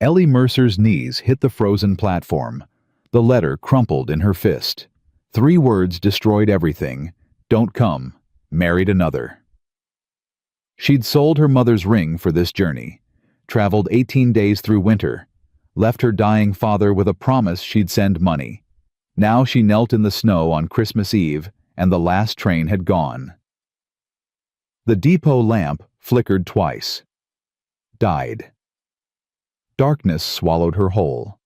Ellie Mercer's knees hit the frozen platform. The letter crumpled in her fist. 3 words destroyed everything. Don't come. Married another. She'd sold her mother's ring for this journey, traveled 18 days through winter, left her dying father with a promise she'd send money. Now she knelt in the snow on Christmas Eve, and the last train had gone. The depot lamp flickered twice. Died. Darkness swallowed her whole.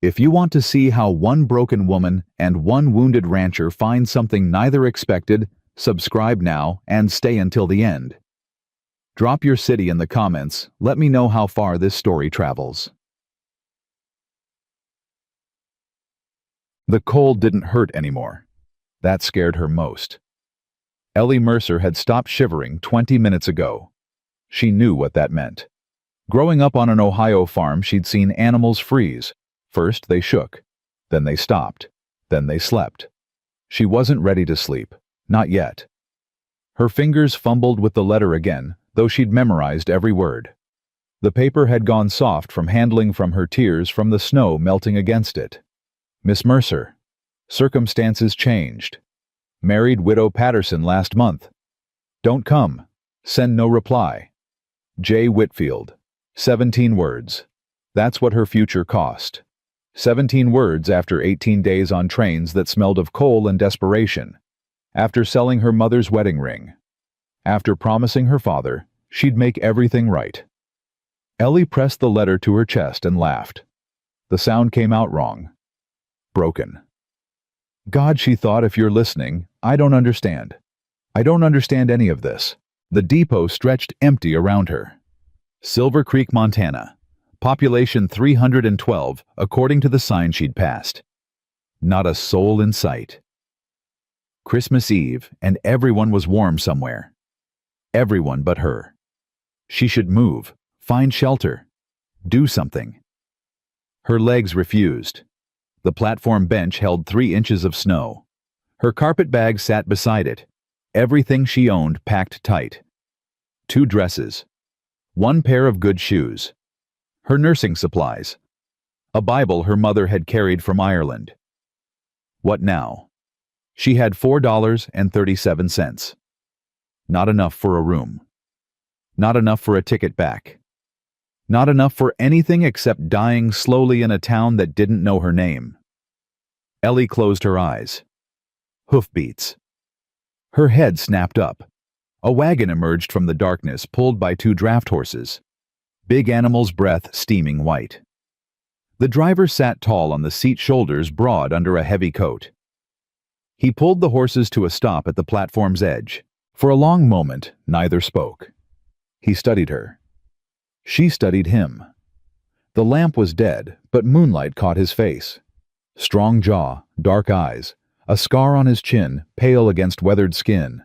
If you want to see how one broken woman and one wounded rancher find something neither expected, subscribe now and stay until the end. Drop your city in the comments. Let me know how far this story travels. The cold didn't hurt anymore. That scared her most. Ellie Mercer had stopped shivering 20 minutes ago. She knew what that meant. Growing up on an Ohio farm, she'd seen animals freeze. First they shook, then they stopped, then they slept. She wasn't ready to sleep, not yet. Her fingers fumbled with the letter again, though she'd memorized every word. The paper had gone soft from handling from her tears from the snow melting against it. Miss Mercer. Circumstances changed. Married widow Patterson last month. Don't come. Send no reply. J. Whitfield. 17 words. That's what her future cost. 17 words after 18 days on trains that smelled of coal and desperation. After selling her mother's wedding ring. After promising her father she'd make everything right. Ellie pressed the letter to her chest and laughed. The sound came out wrong. Broken. God, she thought, if you're listening, I don't understand. I don't understand any of this. The depot stretched empty around her. Silver Creek, Montana. Population 312, according to the sign she'd passed. Not a soul in sight. Christmas Eve, and everyone was warm somewhere. Everyone but her. She should move, find shelter, do something. Her legs refused. The platform bench held 3 inches of snow. Her carpet bag sat beside it. Everything she owned packed tight. 2 dresses. 1 pair of good shoes. Her nursing supplies. A Bible her mother had carried from Ireland. What now? She had $4.37. Not enough for a room. Not enough for a ticket back. Not enough for anything except dying slowly in a town that didn't know her name. Ellie closed her eyes. Hoofbeats. Her head snapped up. A wagon emerged from the darkness, pulled by 2 draft horses. Big animal's breath steaming white. The driver sat tall on the seat, shoulders broad under a heavy coat. He pulled the horses to a stop at the platform's edge. For a long moment, neither spoke. He studied her. She studied him. The lamp was dead, but moonlight caught his face. Strong jaw, dark eyes, a scar on his chin, pale against weathered skin.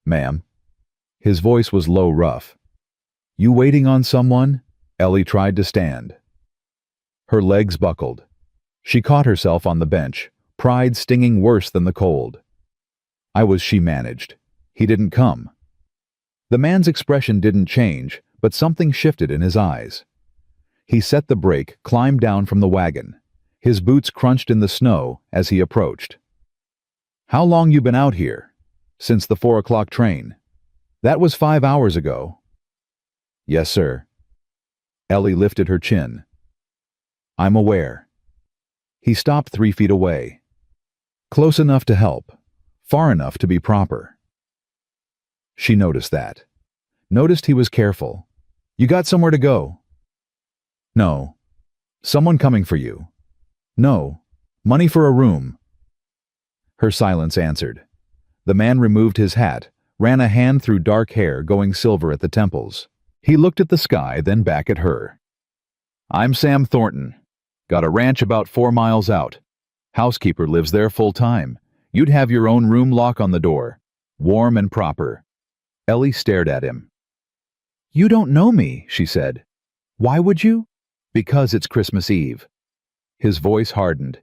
Ma'am. His voice was low, rough. You waiting on someone? Ellie tried to stand. Her legs buckled. She caught herself on the bench, pride stinging worse than the cold. She managed. He didn't come. The man's expression didn't change, but something shifted in his eyes. He set the brake, climbed down from the wagon. His boots crunched in the snow as he approached. How long you been out here? Since the 4 o'clock train. That was 5 hours ago. Yes, sir. Ellie lifted her chin. I'm aware. He stopped 3 feet away. Close enough to help, far enough to be proper. She noticed that. Noticed he was careful. You got somewhere to go? No. Someone coming for you? No. Money for a room. Her silence answered. The man removed his hat, ran a hand through dark hair going silver at the temples. He looked at the sky, then back at her. I'm Sam Thornton. Got a ranch about 4 miles out. Housekeeper lives there full time. You'd have your own room, lock on the door. Warm and proper. Ellie stared at him. You don't know me, she said. Why would you? Because it's Christmas Eve. His voice hardened.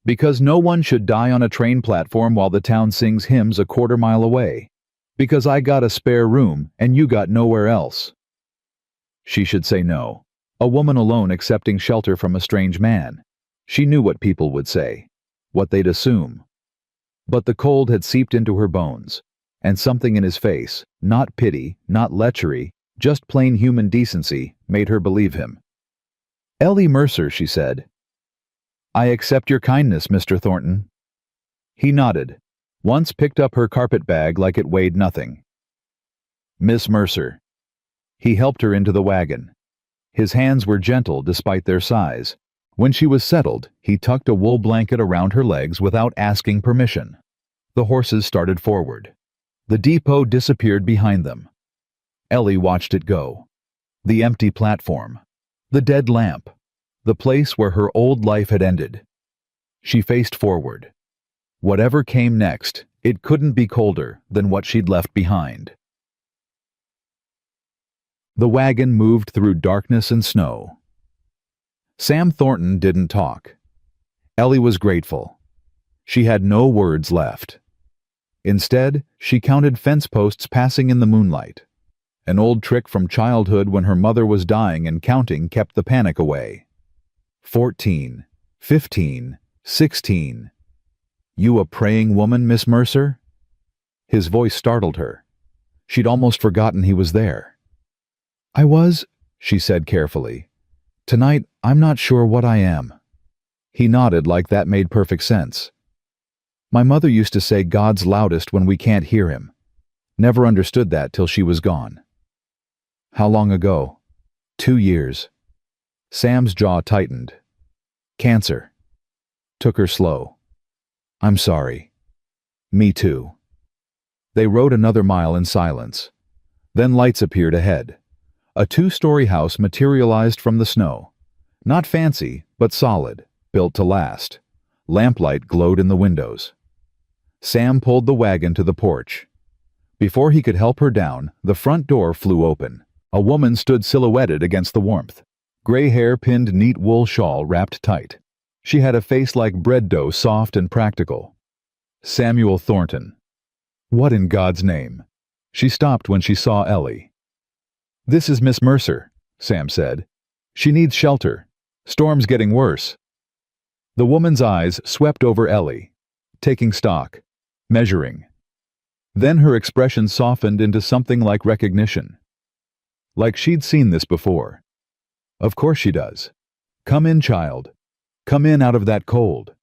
Because no one should die on a train platform while the town sings hymns a 1/4 mile away. Because I got a spare room and you got nowhere else. She should say no. A woman alone accepting shelter from a strange man. She knew what people would say, what they'd assume. But the cold had seeped into her bones, and something in his face, not pity, not lechery, just plain human decency, made her believe him. "Ellie Mercer," she said. "I accept your kindness, Mr. Thornton." He nodded, once picked up her carpet bag like it weighed nothing. "Miss Mercer." He helped her into the wagon. His hands were gentle despite their size. When she was settled, he tucked a wool blanket around her legs without asking permission. The horses started forward. The depot disappeared behind them. Ellie watched it go. The empty platform. The dead lamp. The place where her old life had ended. She faced forward. Whatever came next, it couldn't be colder than what she'd left behind. The wagon moved through darkness and snow. Sam Thornton didn't talk. Ellie was grateful. She had no words left. Instead, she counted fence posts passing in the moonlight. An old trick from childhood when her mother was dying and counting kept the panic away. 14, 15, 16. "You a praying woman, Miss Mercer?" His voice startled her. She'd almost forgotten he was there. "I was," she said carefully. "Tonight, I'm not sure what I am." He nodded like that made perfect sense. "My mother used to say God's loudest when we can't hear him. Never understood that till she was gone." "How long ago?" 2 years. Sam's jaw tightened. "Cancer." Took her slow. "I'm sorry." "Me too." They rode another mile in silence. Then lights appeared ahead. A 2-story house materialized from the snow. Not fancy, but solid, built to last. Lamplight glowed in the windows. Sam pulled the wagon to the porch. Before he could help her down, the front door flew open. A woman stood silhouetted against the warmth. Gray hair pinned neat wool shawl wrapped tight. She had a face like bread dough, soft and practical. Samuel Thornton. What in God's name? She stopped when she saw Ellie. "This is Miss Mercer," Sam said. "She needs shelter. Storm's getting worse." The woman's eyes swept over Ellie, taking stock, measuring. Then her expression softened into something like recognition. Like she'd seen this before. "Of course she does. Come in, child. Come in out of that cold."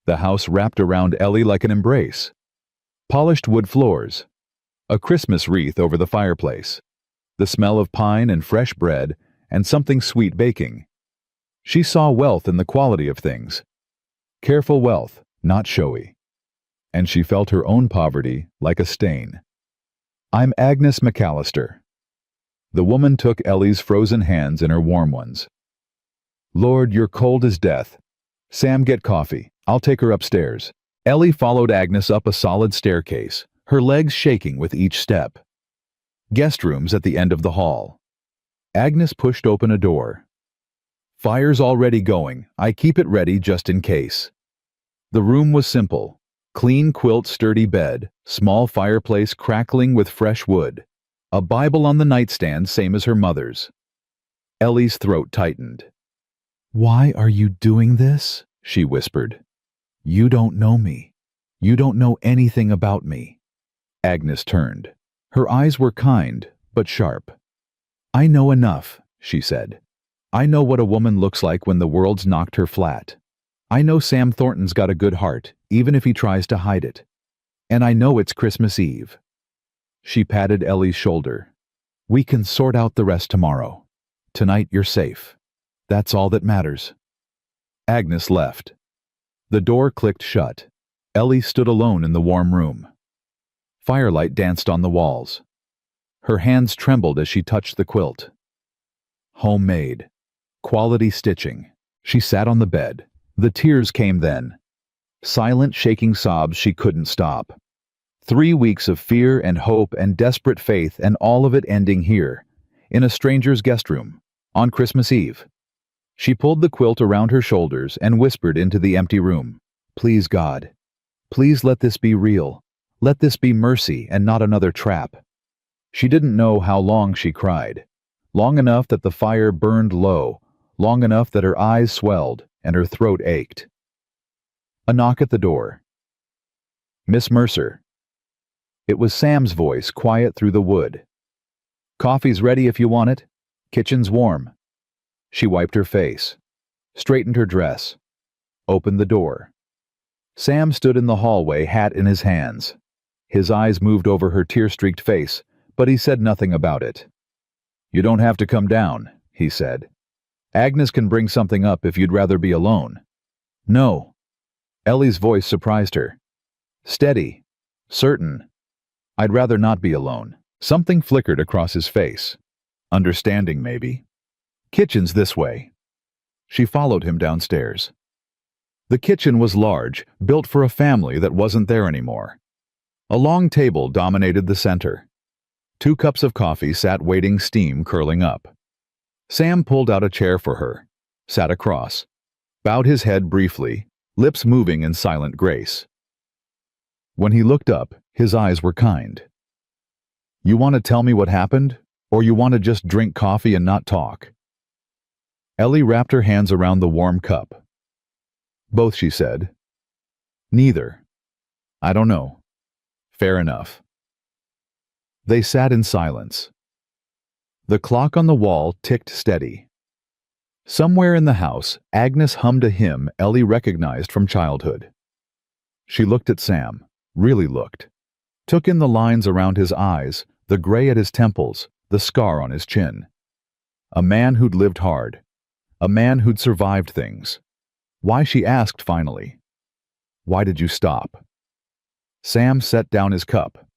The house wrapped around Ellie like an embrace. Polished wood floors. A Christmas wreath over the fireplace. The smell of pine and fresh bread, and something sweet baking. She saw wealth in the quality of things. Careful wealth, not showy. And she felt her own poverty like a stain. "I'm Agnes McAllister." The woman took Ellie's frozen hands in her warm ones. "Lord, you're cold as death. Sam, get coffee. I'll take her upstairs." Ellie followed Agnes up a solid staircase, her legs shaking with each step. Guest rooms at the end of the hall. Agnes pushed open a door. "Fire's already going. I keep it ready just in case." The room was simple. Clean quilt, sturdy bed, small fireplace crackling with fresh wood. A Bible on the nightstand, same as her mother's. Ellie's throat tightened. "Why are you doing this?" she whispered. "You don't know me. You don't know anything about me." Agnes turned. Her eyes were kind, but sharp. "I know enough," she said. "I know what a woman looks like when the world's knocked her flat. I know Sam Thornton's got a good heart, even if he tries to hide it. And I know it's Christmas Eve." She patted Ellie's shoulder. "We can sort out the rest tomorrow. Tonight you're safe. That's all that matters." Agnes left. The door clicked shut. Ellie stood alone in the warm room. Firelight danced on the walls. Her hands trembled as she touched the quilt. Homemade. Quality stitching. She sat on the bed. The tears came then. Silent, shaking sobs she couldn't stop. 3 weeks of fear and hope and desperate faith, and all of it ending here, in a stranger's guest room, on Christmas Eve. She pulled the quilt around her shoulders and whispered into the empty room, "Please, God. Please let this be real. Let this be mercy and not another trap." She didn't know how long she cried. long enough that the fire burned low, long enough that her eyes swelled and her throat ached. A knock at the door. "Miss Mercer." It was Sam's voice, quiet through the wood. "Coffee's ready if you want it. Kitchen's warm." She wiped her face, straightened her dress, opened the door. Sam stood in the hallway, hat in his hands. His eyes moved over her tear-streaked face, but he said nothing about it. "You don't have to come down," he said. "Agnes can bring something up if you'd rather be alone." "No." Ellie's voice surprised her. Steady, certain. "I'd rather not be alone." Something flickered across his face. Understanding, maybe. "Kitchen's this way." She followed him downstairs. The kitchen was large, built for a family that wasn't there anymore. A long table dominated the center. 2 cups of coffee sat waiting, steam curling up. Sam pulled out a chair for her, sat across, bowed his head briefly, lips moving in silent grace. When he looked up, his eyes were kind. "You want to tell me what happened, or you want to just drink coffee and not talk?" Ellie wrapped her hands around the warm cup. "Both," she said. "Neither." "I don't know." "Fair enough." They sat in silence. The clock on the wall ticked steady. Somewhere in the house, Agnes hummed a hymn Ellie recognized from childhood. She looked at Sam, really looked, took in the lines around his eyes, the gray at his temples, the scar on his chin. A man who'd lived hard, a man who'd survived things. Why, she asked finally. "Why did you stop?" Sam set down his cup,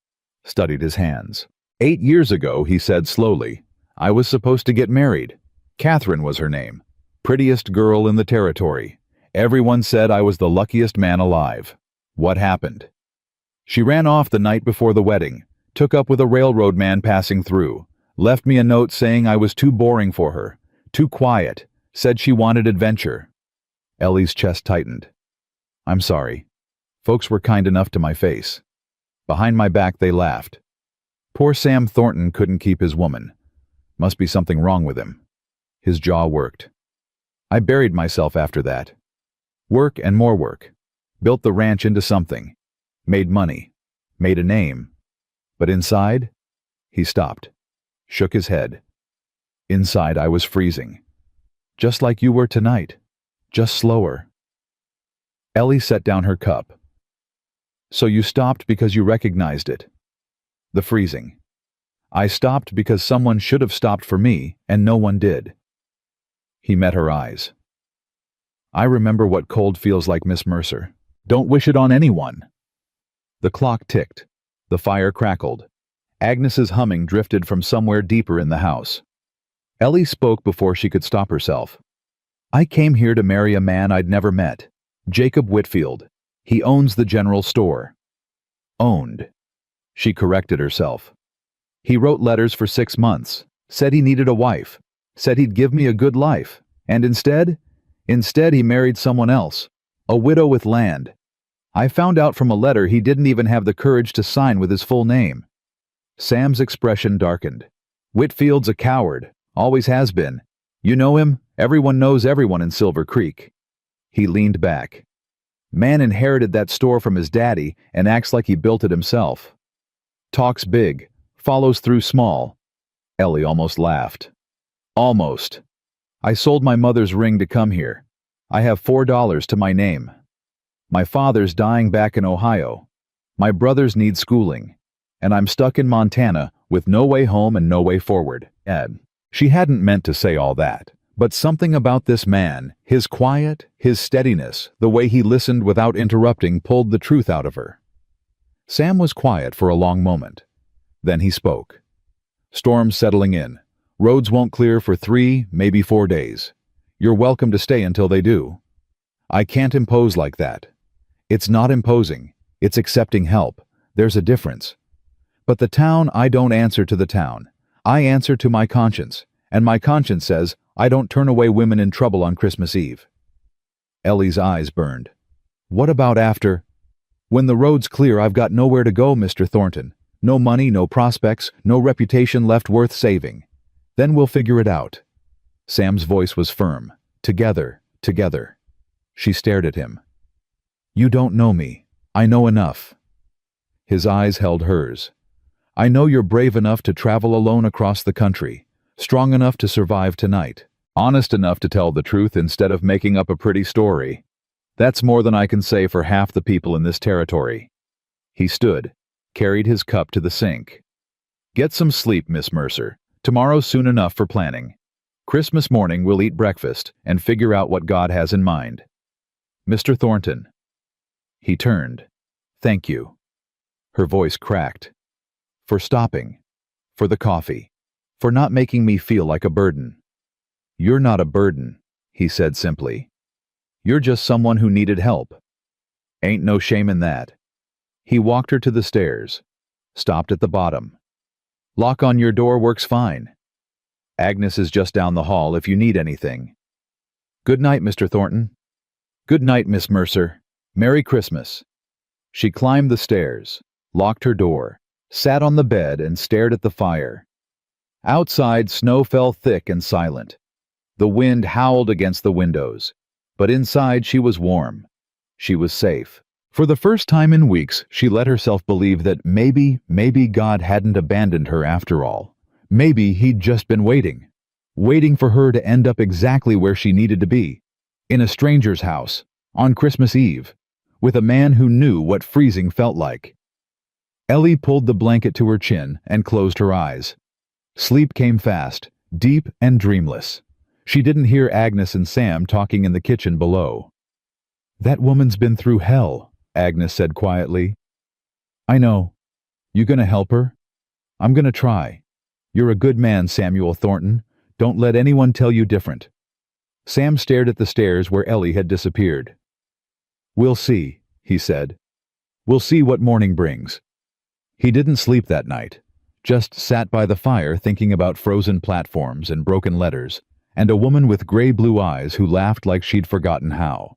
studied his hands. 8 years ago, he said slowly, "I was supposed to get married. Catherine was her name. Prettiest girl in the territory. Everyone said I was the luckiest man alive. What happened? She ran off the night before the wedding, took up with a railroad man passing through, left me a note saying I was too boring for her, too quiet, said she wanted adventure." Ellie's chest tightened. "I'm sorry. Folks were kind enough to my face. Behind my back they laughed. Poor Sam Thornton couldn't keep his woman. Must be something wrong with him." His jaw worked. "I buried myself after that. Work and more work. Built the ranch into something. Made money. Made a name. But inside?" He stopped. Shook his head. "Inside I was freezing. Just like you were tonight. Just slower." Ellie set down her cup. "So you stopped because you recognized it?" "The freezing. I stopped because someone should have stopped for me, and no one did." He met her eyes. "I remember what cold feels like, Miss Mercer. Don't wish it on anyone." The clock ticked. The fire crackled. Agnes's humming drifted from somewhere deeper in the house. Ellie spoke before she could stop herself. "I came here to marry a man I'd never met. Jacob Whitfield. He owns the general store." "Owned." She corrected herself. "He wrote letters for 6 months, said he needed a wife, said he'd give me a good life, and instead he married someone else, a widow with land. I found out from a letter he didn't even have the courage to sign with his full name." Sam's expression darkened. "Whitfield's a coward, always has been. You know him, everyone knows everyone in Silver Creek." He leaned back. "Man inherited that store from his daddy and acts like he built it himself. Talks big, follows through small." Ellie almost laughed. "Almost. I sold my mother's ring to come here. I have $4 to my name. My father's dying back in Ohio. My brothers need schooling. And I'm stuck in Montana with no way home and no way forward." She hadn't meant to say all that, but something about this man, his quiet, his steadiness, the way he listened without interrupting, pulled the truth out of her. Sam was quiet for a long moment. Then he spoke. "Storm's settling in. Roads won't clear for 3, maybe 4 days. You're welcome to stay until they do. I can't impose like that. It's not imposing. It's accepting help. There's a difference. But the town, I don't answer to the town. I answer to my conscience, and my conscience says I don't turn away women in trouble on Christmas Eve." Ellie's eyes burned. "What about after? When the road's clear, I've got nowhere to go, Mr. Thornton. No money, no prospects, no reputation left worth saving. Then we'll figure it out. Sam's voice was firm. Together, together. She stared at him. You don't know me. I know enough. His eyes held hers. I know you're brave enough to travel alone across the country, strong enough to survive tonight, honest enough to tell the truth instead of making up a pretty story. That's more than I can say for half the people in this territory. He stood, carried his cup to the sink. Get some sleep, Miss Mercer. Tomorrow's soon enough for planning. Christmas morning we'll eat breakfast and figure out what God has in mind. Mr. Thornton. He turned. Thank you. Her voice cracked. For stopping. For the coffee. For not making me feel like a burden. You're not a burden, he said simply. You're just someone who needed help. Ain't no shame in that. He walked her to the stairs. Stopped at the bottom. Lock on your door works fine. Agnes is just down the hall if you need anything. Good night, Mr. Thornton. Good night, Miss Mercer. Merry Christmas. She climbed the stairs, locked her door, sat on the bed and stared at the fire. Outside, snow fell thick and silent. The wind howled against the windows, but inside she was warm. She was safe. For the first time in weeks, she let herself believe that maybe God hadn't abandoned her after all. Maybe he'd just been waiting for her to end up exactly where she needed to be, in a stranger's house, on Christmas Eve, with a man who knew what freezing felt like. Ellie pulled the blanket to her chin and closed her eyes. Sleep came fast, deep and dreamless. She didn't hear Agnes and Sam talking in the kitchen below. That woman's been through hell, Agnes said quietly. I know. You gonna help her? I'm gonna try. You're a good man, Samuel Thornton. Don't let anyone tell you different. Sam stared at the stairs where Ellie had disappeared. We'll see, he said. We'll see what morning brings. He didn't sleep that night, just sat by the fire thinking about frozen platforms and broken letters, and a woman with gray blue eyes who laughed like she'd forgotten how.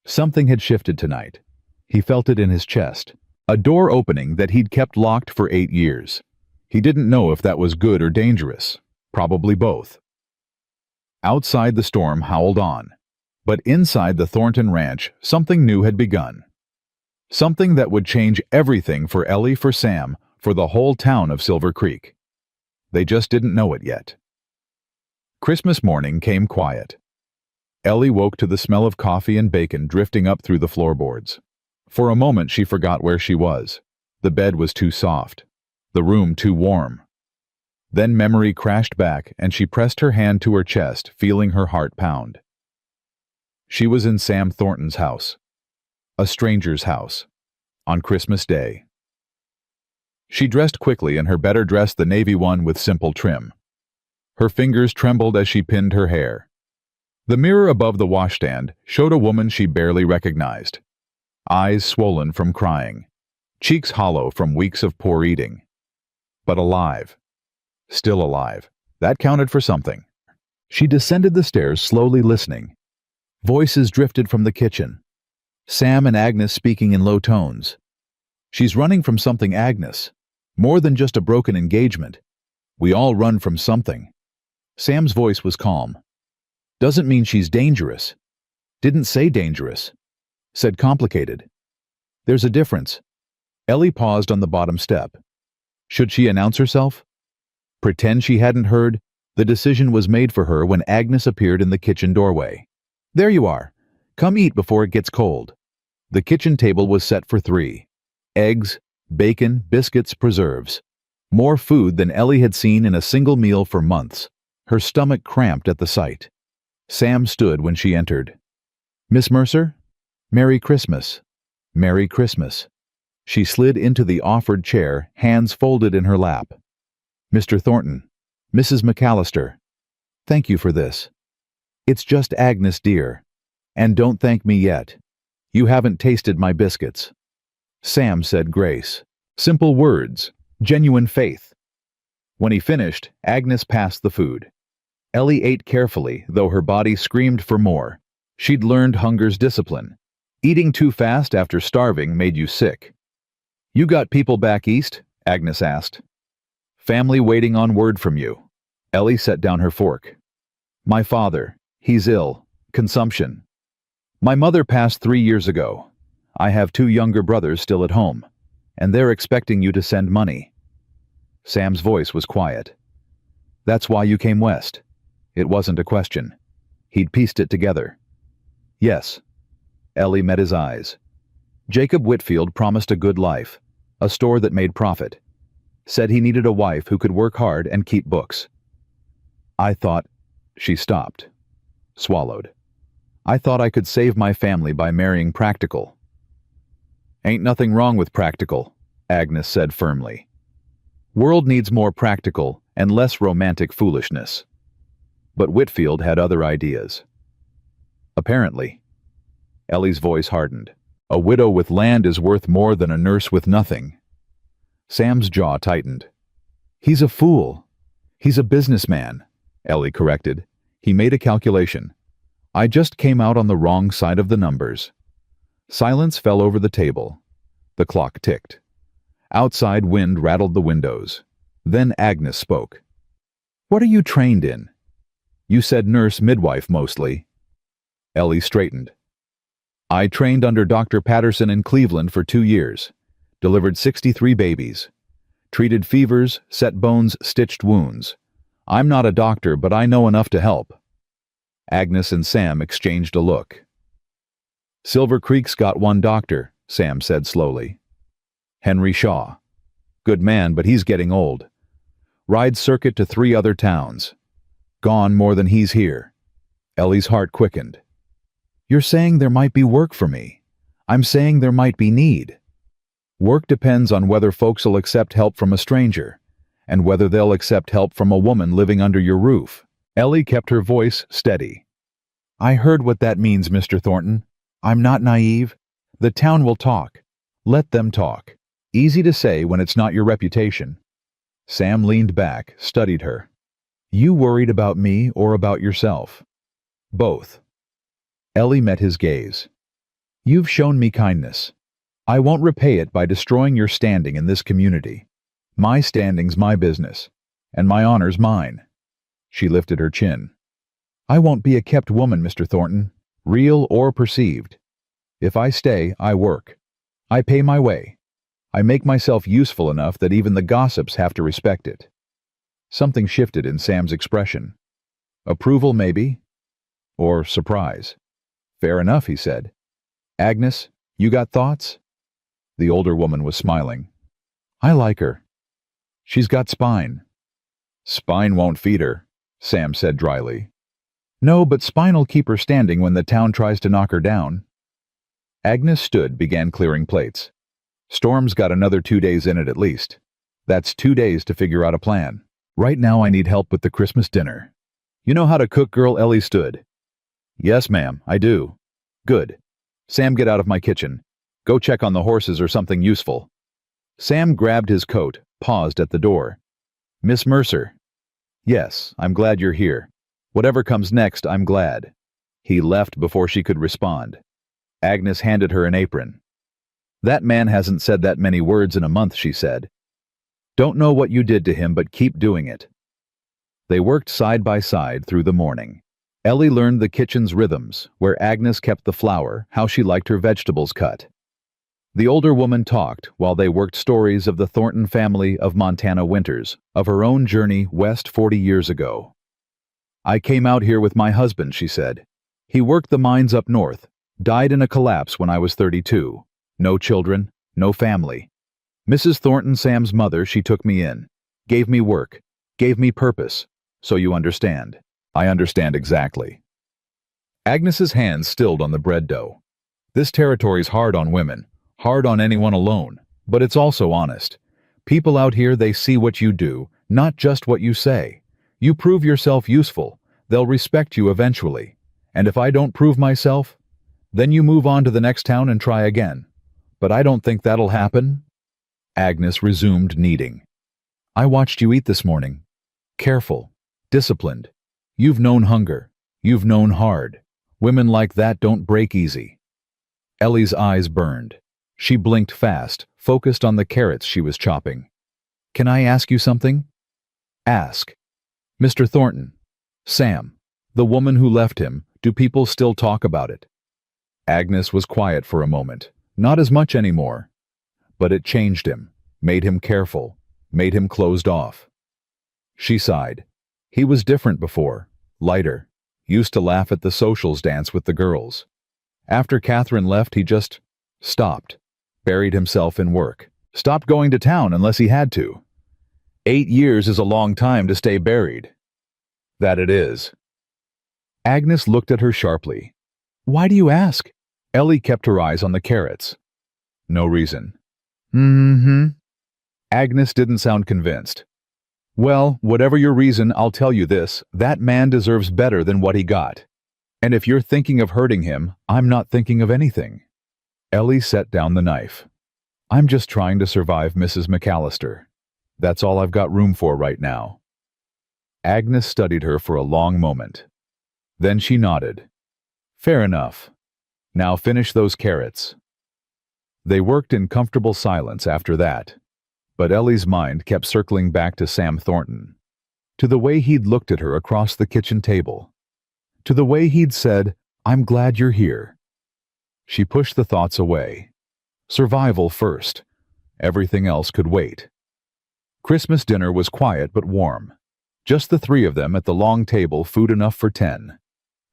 Something had shifted tonight. He felt it in his chest, a door opening that he'd kept locked for 8 years. He didn't know if that was good or dangerous, probably both. Outside the storm howled on, but inside the Thornton ranch something new had begun. Something that would change everything for Ellie, for Sam, for the whole town of Silver Creek. They just didn't know it yet. Christmas morning came quiet. Ellie woke to the smell of coffee and bacon drifting up through the floorboards. For a moment she forgot where she was. The bed was too soft. The room too warm. Then memory crashed back and she pressed her hand to her chest, feeling her heart pound. She was in Sam Thornton's house. A stranger's house. On Christmas Day. She dressed quickly in her better dress, the navy one with simple trim. Her fingers trembled as she pinned her hair. The mirror above the washstand showed a woman she barely recognized. Eyes swollen from crying. Cheeks hollow from weeks of poor eating. But alive. Still alive. That counted for something. She descended the stairs slowly, listening. Voices drifted from the kitchen. Sam and Agnes speaking in low tones. She's running from something, Agnes. More than just a broken engagement. We all run from something. Sam's voice was calm. Doesn't mean she's dangerous. Didn't say dangerous. Said complicated. There's a difference. Ellie paused on the bottom step. Should she announce herself? Pretend she hadn't heard? The decision was made for her when Agnes appeared in the kitchen doorway. There you are. Come eat before it gets cold. The kitchen table was set for 3. Eggs, bacon, biscuits, preserves. More food than Ellie had seen in a single meal for months. Her stomach cramped at the sight. Sam stood when she entered. Miss Mercer? Merry Christmas. Merry Christmas. She slid into the offered chair, hands folded in her lap. Mr. Thornton. Mrs. McAllister. Thank you for this. It's just Agnes, dear. And don't thank me yet. You haven't tasted my biscuits. Sam said grace. Simple words. Genuine faith. When he finished, Agnes passed the food. Ellie ate carefully, though her body screamed for more. She'd learned hunger's discipline. Eating too fast after starving made you sick. You got people back east? Agnes asked. Family waiting on word from you. Ellie set down her fork. My father, he's ill. Consumption. My mother passed 3 years ago. I have 2 younger brothers still at home, and they're expecting you to send money. Sam's voice was quiet. That's why you came west. It wasn't a question. He'd pieced it together. Yes. Ellie met his eyes. Jacob Whitfield promised a good life, a store that made profit. Said he needed a wife who could work hard and keep books. I thought... She stopped. Swallowed. I thought I could save my family by marrying Practical. Ain't nothing wrong with Practical, Agnes said firmly. World needs more practical and less romantic foolishness. But Whitfield had other ideas. Apparently. Ellie's voice hardened. A widow with land is worth more than a nurse with nothing. Sam's jaw tightened. He's a fool. He's a businessman, Ellie corrected. He made a calculation. I just came out on the wrong side of the numbers. Silence fell over the table. The clock ticked. Outside wind rattled the windows. Then Agnes spoke. What are you trained in? You said nurse midwife mostly. Ellie straightened. I trained under Dr. Patterson in Cleveland for 2 years. Delivered 63 babies. Treated fevers, set bones, stitched wounds. I'm not a doctor, but I know enough to help. Agnes and Sam exchanged a look. Silver Creek's got 1 doctor, Sam said slowly. Henry Shaw. Good man, but he's getting old. Rides circuit to 3 other towns. Gone more than he's here. Ellie's heart quickened. You're saying there might be work for me. I'm saying there might be need. Work depends on whether folks'll accept help from a stranger, and whether they'll accept help from a woman living under your roof. Ellie kept her voice steady. I heard what that means, Mr. Thornton. I'm not naive. The town will talk. Let them talk. Easy to say when it's not your reputation. Sam leaned back, studied her. You worried about me or about yourself? Both. Ellie met his gaze. You've shown me kindness. I won't repay it by destroying your standing in this community. My standing's my business, and my honor's mine. She lifted her chin. I won't be a kept woman, Mr. Thornton, real or perceived. If I stay, I work. I pay my way. I make myself useful enough that even the gossips have to respect it. Something shifted in Sam's expression. Approval, maybe? Or surprise. Fair enough, he said. Agnes, you got thoughts? The older woman was smiling. I like her. She's got spine. Spine won't feed her, Sam said dryly. No, but spine'll keep her standing when the town tries to knock her down. Agnes stood, began clearing plates. Storm's got another 2 days in it at least. That's 2 days to figure out a plan. Right now I need help with the Christmas dinner. You know how to cook, girl? Ellie stood. Yes, ma'am, I do. Good. Sam, get out of my kitchen. Go check on the horses or something useful. Sam grabbed his coat, paused at the door. Miss Mercer. Yes, I'm glad you're here. Whatever comes next, I'm glad. He left before she could respond. Agnes handed her an apron. That man hasn't said that many words in a month, she said. Don't know what you did to him, but keep doing it. They worked side by side through the morning. Ellie learned the kitchen's rhythms, where Agnes kept the flour, how she liked her vegetables cut. The older woman talked while they worked stories of the Thornton family of Montana winters, of her own journey west 40 years ago. I came out here with my husband, she said. He worked the mines up north, died in a collapse when I was 32. No children, no family. Mrs. Thornton, Sam's mother, she took me in, gave me work, gave me purpose, so you understand. I understand exactly. Agnes's hands stilled on the bread dough. This territory's hard on women, hard on anyone alone, but it's also honest. People out here, they see what you do, not just what you say. You prove yourself useful, they'll respect you eventually. And if I don't prove myself, then you move on to the next town and try again. But I don't think that'll happen. Agnes resumed kneading. I watched you eat this morning. Careful, disciplined. You've known hunger. You've known hard. Women like that don't break easy. Ellie's eyes burned. She blinked fast, focused on the carrots she was chopping. Can I ask you something? Ask. Mr. Thornton. Sam. The woman who left him. Do people still talk about it? Agnes was quiet for a moment. Not as much anymore. But it changed him, made him careful, made him closed off. She sighed. He was different before, lighter, used to laugh at the socials dance with the girls. After Catherine left, he just stopped, buried himself in work, stopped going to town unless he had to. 8 years is a long time to stay buried. That it is. Agnes looked at her sharply. Why do you ask? Ellie kept her eyes on the carrots. No reason. Agnes didn't sound convinced. Well, whatever your reason, I'll tell you this, that man deserves better than what he got. And if you're thinking of hurting him, I'm not thinking of anything. Ellie set down the knife. I'm just trying to survive Mrs. McAllister. That's all I've got room for right now. Agnes studied her for a long moment. Then she nodded. Fair enough. Now finish those carrots. They worked in comfortable silence after that, but Ellie's mind kept circling back to Sam Thornton, to the way he'd looked at her across the kitchen table, to the way he'd said, I'm glad you're here. She pushed the thoughts away. Survival first. Everything else could wait. Christmas dinner was quiet but warm. Just the three of them at the long table, food enough for 10.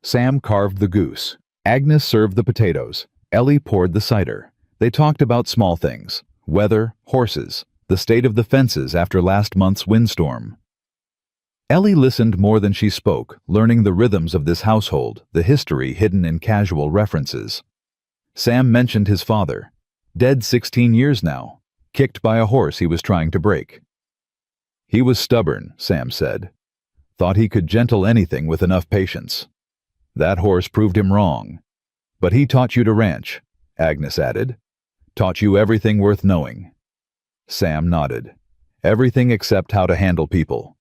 Sam carved the goose. Agnes served the potatoes. Ellie poured the cider. They talked about small things, weather, horses, the state of the fences after last month's windstorm. Ellie listened more than she spoke, learning the rhythms of this household, the history hidden in casual references. Sam mentioned his father, dead 16 years now, kicked by a horse he was trying to break. He was stubborn, Sam said. Thought he could gentle anything with enough patience. That horse proved him wrong. But he taught you to ranch, Agnes added. Taught you everything worth knowing. Sam nodded. Everything except how to handle people.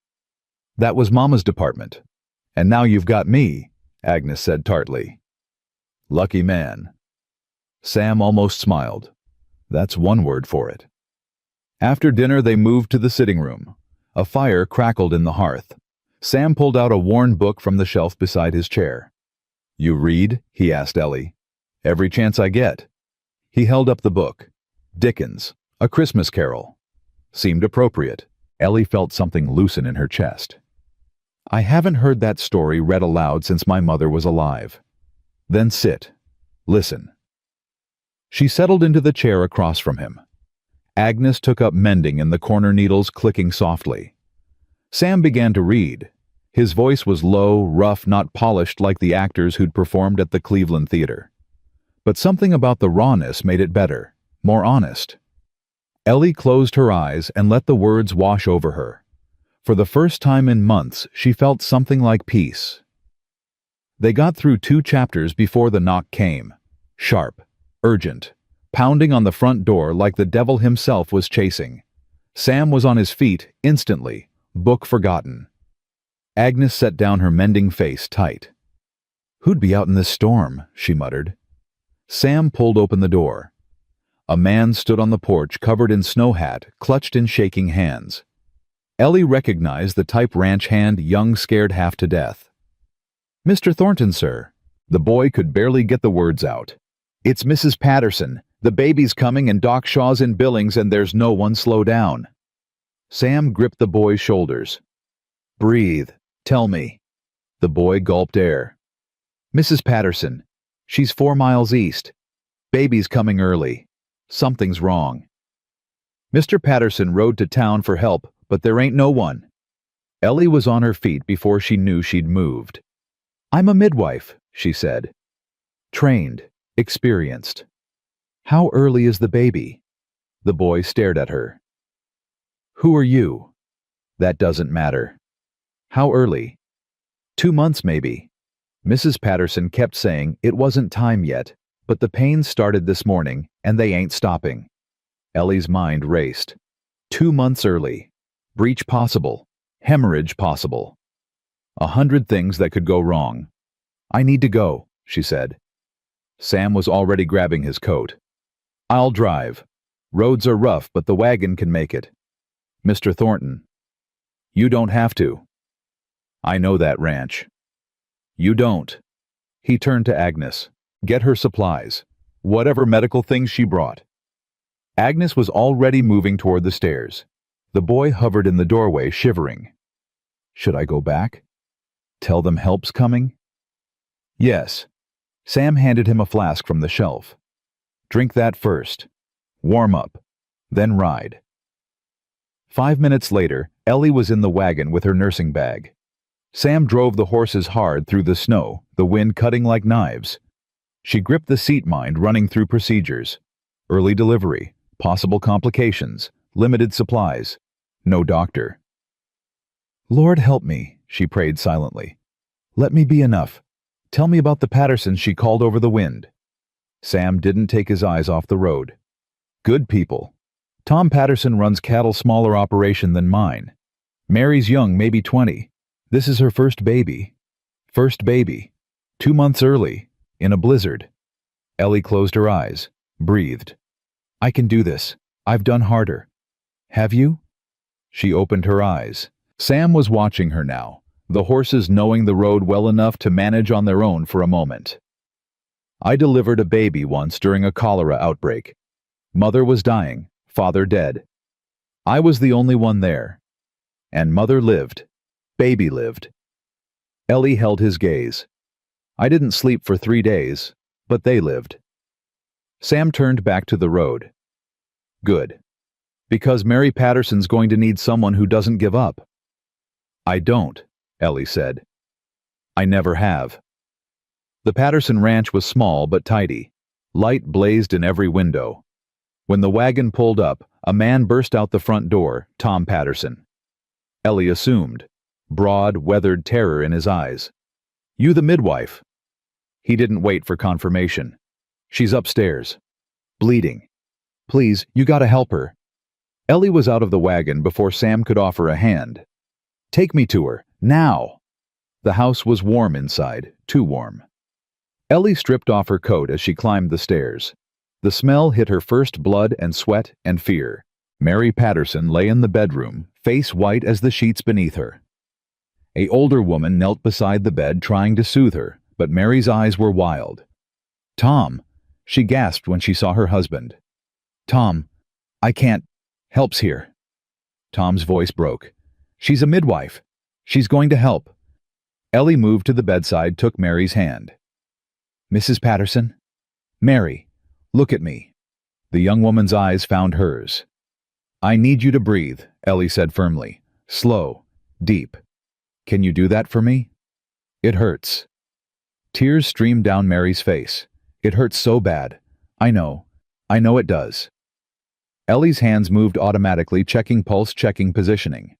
That was Mama's department. And now you've got me, Agnes said tartly. Lucky man. Sam almost smiled. That's one word for it. After dinner they moved to the sitting room. A fire crackled in the hearth. Sam pulled out a worn book from the shelf beside his chair. You read? He asked Ellie. Every chance I get. He held up the book. Dickens, A Christmas Carol. Seemed appropriate. Ellie felt something loosen in her chest. I haven't heard that story read aloud since my mother was alive. Then sit. Listen. She settled into the chair across from him. Agnes took up mending and the corner needles clicking softly. Sam began to read. His voice was low, rough, not polished like the actors who'd performed at the Cleveland Theater. But something about the rawness made it better, more honest. Ellie closed her eyes and let the words wash over her. For the first time in months, she felt something like peace. They got through 2 chapters before the knock came. Sharp, urgent, pounding on the front door like the devil himself was chasing. Sam was on his feet instantly, book forgotten. Agnes set down her mending face tight. Who'd be out in this storm? She muttered. Sam pulled open the door. A man stood on the porch covered in snow hat, clutched in shaking hands. Ellie recognized the type ranch hand young scared half to death. Mr. Thornton, sir. The boy could barely get the words out. It's Mrs. Patterson. The baby's coming and Doc Shaw's in Billings and there's no one slow down. Sam gripped the boy's shoulders. Breathe. Tell me. The boy gulped air. Mrs. Patterson. She's 4 miles east. Baby's coming early. Something's wrong. Mr. Patterson rode to town for help, but there ain't no one. Ellie was on her feet before she knew she'd moved. I'm a midwife, she said. Trained, experienced. How early is the baby? The boy stared at her. Who are you? That doesn't matter. How early? 2 months maybe. Mrs. Patterson kept saying it wasn't time yet, but the pains started this morning, and they ain't stopping. Ellie's mind raced. 2 months early. Breach possible. Hemorrhage possible. 100 things that could go wrong. I need to go, she said. Sam was already grabbing his coat. I'll drive. Roads are rough, but the wagon can make it. Mr. Thornton. You don't have to. I know that ranch. You don't. He turned to Agnes. Get her supplies. Whatever medical things she brought. Agnes was already moving toward the stairs. The boy hovered in the doorway, shivering. Should I go back? Tell them help's coming? Yes. Sam handed him a flask from the shelf. Drink that first. Warm up. Then ride. 5 minutes later, Ellie was in the wagon with her nursing bag. Sam drove the horses hard through the snow, the wind cutting like knives. She gripped the seat, mind running through procedures. Early delivery, possible complications, limited supplies. No doctor. Lord help me, she prayed silently. Let me be enough. Tell me about the Pattersons she called over the wind. Sam didn't take his eyes off the road. Good people. Tom Patterson runs cattle smaller operation than mine. Mary's young, maybe 20. This is her first baby. First baby. 2 months early. In a blizzard. Ellie closed her eyes. Breathed. I can do this. I've done harder. Have you? She opened her eyes. Sam was watching her now, the horses knowing the road well enough to manage on their own for a moment. I delivered a baby once during a cholera outbreak. Mother was dying, father dead. I was the only one there. And mother lived. Baby lived. Ellie held his gaze. I didn't sleep for 3 days, but they lived. Sam turned back to the road. Good. Because Mary Patterson's going to need someone who doesn't give up. I don't, Ellie said. I never have. The Patterson ranch was small but tidy. Light blazed in every window. When the wagon pulled up, a man burst out the front door, Tom Patterson. Ellie assumed, broad, weathered terror in his eyes. You the midwife? He didn't wait for confirmation. She's upstairs. Bleeding. Please, you gotta help her. Ellie was out of the wagon before Sam could offer a hand. Take me to her, now. The house was warm inside, too warm. Ellie stripped off her coat as she climbed the stairs. The smell hit her first blood and sweat and fear. Mary Patterson lay in the bedroom, face white as the sheets beneath her. An older woman knelt beside the bed trying to soothe her, but Mary's eyes were wild. Tom, she gasped when she saw her husband. Tom, I can't. Help's here. Tom's voice broke. She's a midwife. She's going to help. Ellie moved to the bedside, took Mary's hand. Mrs. Patterson? Mary, look at me. The young woman's eyes found hers. I need you to breathe, Ellie said firmly. Slow, deep. Can you do that for me? It hurts. Tears streamed down Mary's face. It hurts so bad. I know it does. Ellie's hands moved automatically, checking pulse, checking positioning.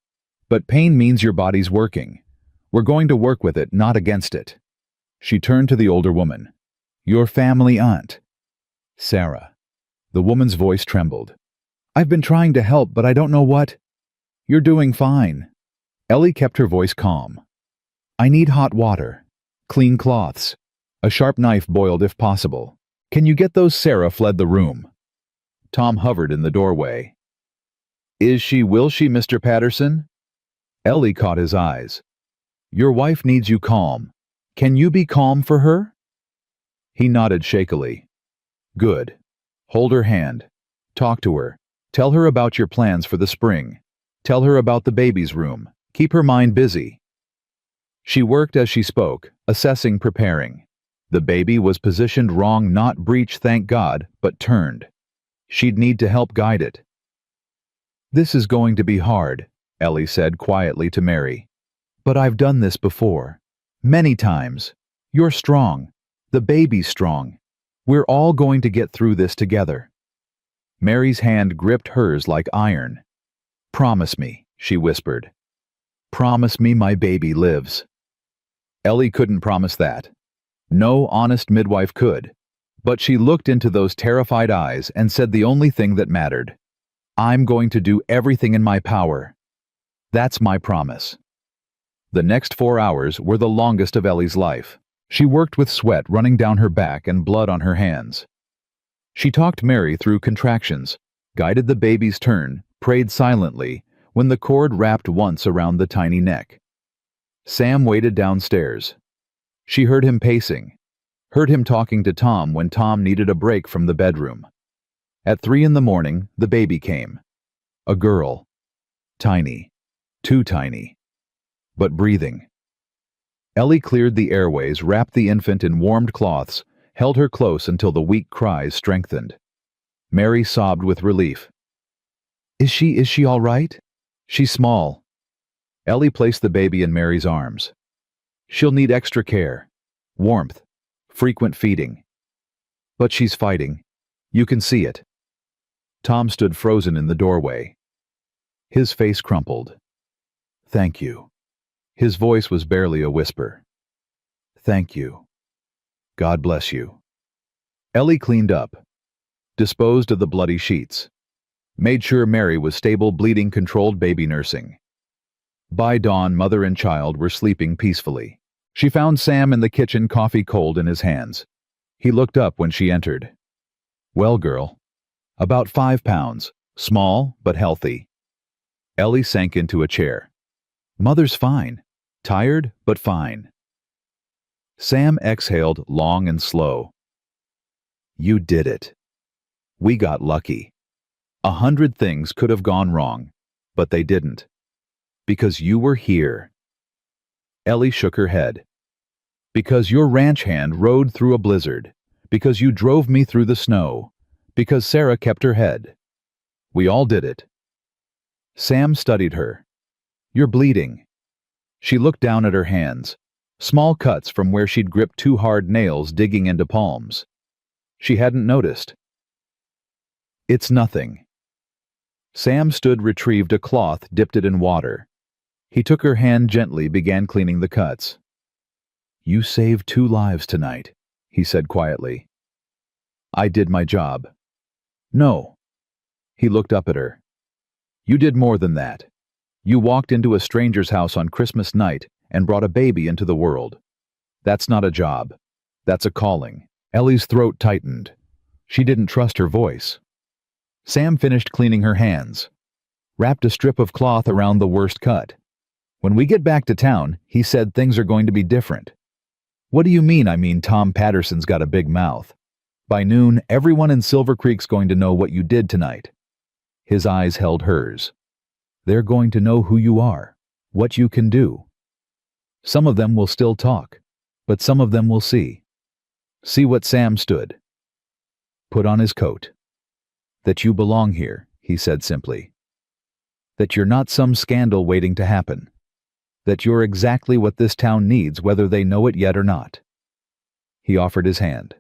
But pain means your body's working. We're going to work with it, not against it. She turned to the older woman. Your family aunt. Sarah. The woman's voice trembled. I've been trying to help, but I don't know what. You're doing fine. Ellie kept her voice calm. I need hot water. Clean cloths. A sharp knife boiled if possible. Can you get those? Sarah fled the room. Tom hovered in the doorway. Will she, Mr. Patterson? Ellie caught his eyes. Your wife needs you calm. Can you be calm for her? He nodded shakily. Good. Hold her hand. Talk to her. Tell her about your plans for the spring. Tell her about the baby's room. Keep her mind busy. She worked as she spoke, assessing, preparing. The baby was positioned wrong, not breech, thank God, but turned. She'd need to help guide it. This is going to be hard, Ellie said quietly to Mary. But I've done this before. Many times. You're strong. The baby's strong. We're all going to get through this together. Mary's hand gripped hers like iron. Promise me, she whispered. Promise me my baby lives. Ellie couldn't promise that. No honest midwife could. But she looked into those terrified eyes and said the only thing that mattered. I'm going to do everything in my power. That's my promise. The next 4 hours were the longest of Ellie's life. She worked with sweat running down her back and blood on her hands. She talked Mary through contractions, guided the baby's turn, prayed silently when the cord wrapped once around the tiny neck. Sam waited downstairs. She heard him pacing, heard him talking to Tom when Tom needed a break from the bedroom. At 3 in the morning, the baby came. A girl. Tiny. Too tiny. But breathing. Ellie cleared the airways, wrapped the infant in warmed cloths, held her close until the weak cries strengthened. Mary sobbed with relief. Is she all right? She's small. Ellie placed the baby in Mary's arms. She'll need extra care, warmth, frequent feeding. But she's fighting. You can see it. Tom stood frozen in the doorway. His face crumpled. Thank you. His voice was barely a whisper. Thank you. God bless you. Ellie cleaned up, disposed of the bloody sheets, made sure Mary was stable, bleeding, controlled baby nursing. By dawn, mother and child were sleeping peacefully. She found Sam in the kitchen, coffee cold in his hands. He looked up when she entered. Well, girl. About 5 pounds, small but healthy. Ellie sank into a chair. Mother's fine. Tired, but fine. Sam exhaled long and slow. You did it. We got lucky. 100 things could have gone wrong, but they didn't. Because you were here. Ellie shook her head. Because your ranch hand rode through a blizzard. Because you drove me through the snow. Because Sarah kept her head. We all did it. Sam studied her. You're bleeding. She looked down at her hands, small cuts from where she'd gripped 2 hard nails digging into palms. She hadn't noticed. It's nothing. Sam stood, retrieved a cloth, dipped it in water. He took her hand gently, began cleaning the cuts. You saved 2 lives tonight, he said quietly. I did my job. No. He looked up at her. You did more than that. You walked into a stranger's house on Christmas night and brought a baby into the world. That's not a job. That's a calling. Ellie's throat tightened. She didn't trust her voice. Sam finished cleaning her hands, wrapped a strip of cloth around the worst cut. When we get back to town, he said things are going to be different. What do you mean? I mean, Tom Patterson's got a big mouth. By noon, everyone in Silver Creek's going to know what you did tonight. His eyes held hers. They're going to know who you are, what you can do. Some of them will still talk, but some of them will see. See what Sam stood. Put on his coat. That you belong here, he said simply. That you're not some scandal waiting to happen. That you're exactly what this town needs, whether they know it yet or not. He offered his hand.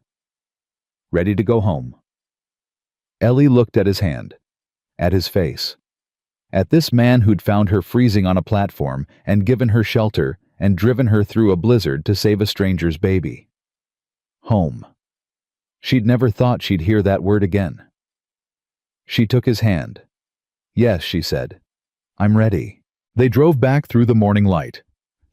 Ready to go home. Ellie looked at his hand, at his face, at this man who'd found her freezing on a platform and given her shelter and driven her through a blizzard to save a stranger's baby. Home. She'd never thought she'd hear that word again. She took his hand. Yes, she said. I'm ready. They drove back through the morning light.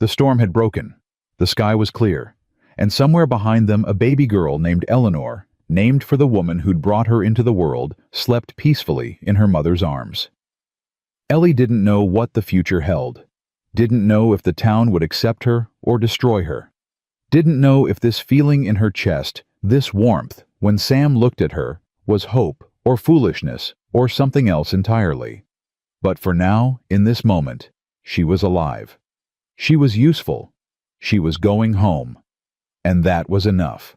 The storm had broken. The sky was clear. And somewhere behind them a baby girl named Eleanor, named for the woman who'd brought her into the world, slept peacefully in her mother's arms. Ellie didn't know what the future held. Didn't know if the town would accept her or destroy her. Didn't know if this feeling in her chest, this warmth, when Sam looked at her, was hope or foolishness or something else entirely. But for now, in this moment, she was alive. She was useful. She was going home. And that was enough.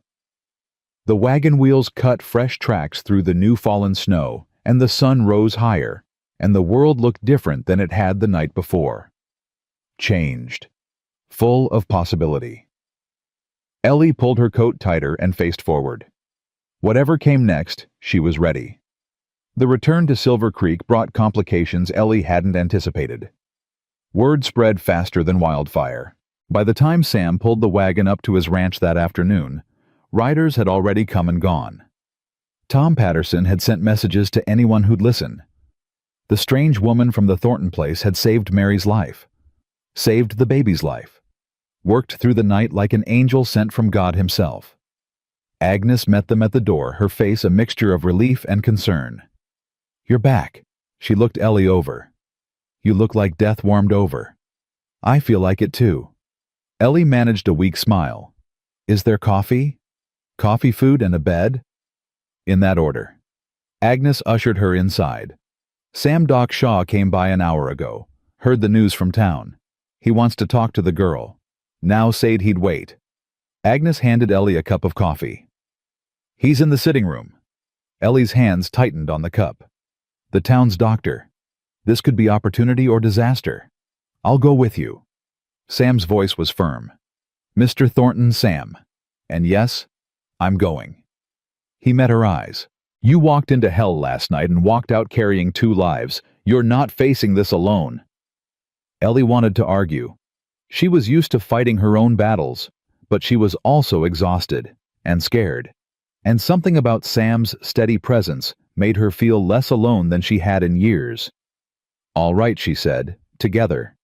The wagon wheels cut fresh tracks through the new fallen snow, and the sun rose higher, and the world looked different than it had the night before. Changed. Full of possibility. Ellie pulled her coat tighter and faced forward. Whatever came next, she was ready. The return to Silver Creek brought complications Ellie hadn't anticipated. Word spread faster than wildfire. By the time Sam pulled the wagon up to his ranch that afternoon, riders had already come and gone. Tom Patterson had sent messages to anyone who'd listen. The strange woman from the Thornton place had saved Mary's life, saved the baby's life, worked through the night like an angel sent from God himself. Agnes met them at the door, her face a mixture of relief and concern. You're back. She looked Ellie over. You look like death warmed over. I feel like it too. Ellie managed a weak smile. Is there coffee? Coffee, food, and a bed? In that order. Agnes ushered her inside. Sam Doc Shaw came by an hour ago. Heard the news from town. He wants to talk to the girl. Now said he'd wait. Agnes handed Ellie a cup of coffee. He's in the sitting room. Ellie's hands tightened on the cup. The town's doctor. This could be opportunity or disaster. I'll go with you. Sam's voice was firm. Mr. Thornton, Sam. And yes, I'm going. He met her eyes. You walked into hell last night and walked out carrying 2 lives. You're not facing this alone. Ellie wanted to argue. She was used to fighting her own battles, but she was also exhausted and scared. And something about Sam's steady presence made her feel less alone than she had in years. All right, she said, together.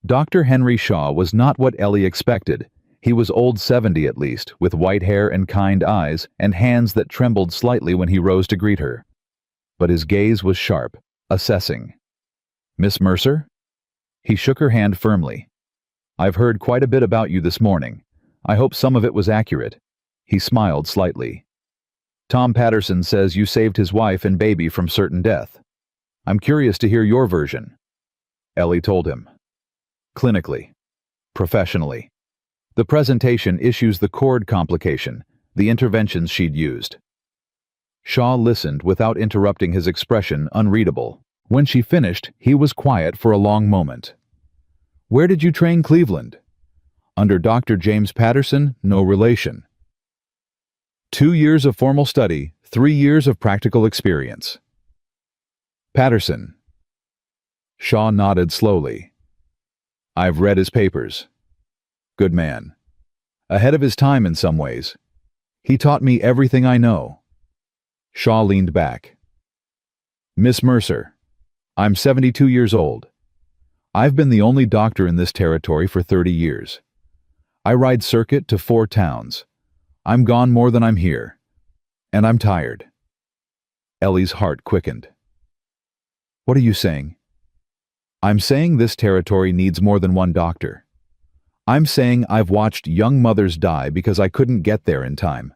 Dr. Henry Shaw was not what Ellie expected. He was old 70 at least, with white hair and kind eyes and hands that trembled slightly when he rose to greet her. But his gaze was sharp, assessing. Miss Mercer? He shook her hand firmly. I've heard quite a bit about you this morning. I hope some of it was accurate. He smiled slightly. Tom Patterson says you saved his wife and baby from certain death. I'm curious to hear your version. Ellie told him. Clinically. Professionally. The presentation issues the cord complication, the interventions she'd used. Shaw listened without interrupting, his expression unreadable. When she finished, he was quiet for a long moment. Where did you train Cleveland? Under Dr. James Patterson, no relation. 2 years of formal study, 3 years of practical experience. Patterson. Shaw nodded slowly. I've read his papers. Good man. Ahead of his time in some ways. He taught me everything I know. Shaw leaned back. Miss Mercer, I'm 72 years old. I've been the only doctor in this territory for 30 years. I ride circuit to 4 towns. I'm gone more than I'm here. And I'm tired. Ellie's heart quickened. What are you saying? I'm saying this territory needs more than one doctor. I'm saying I've watched young mothers die because I couldn't get there in time.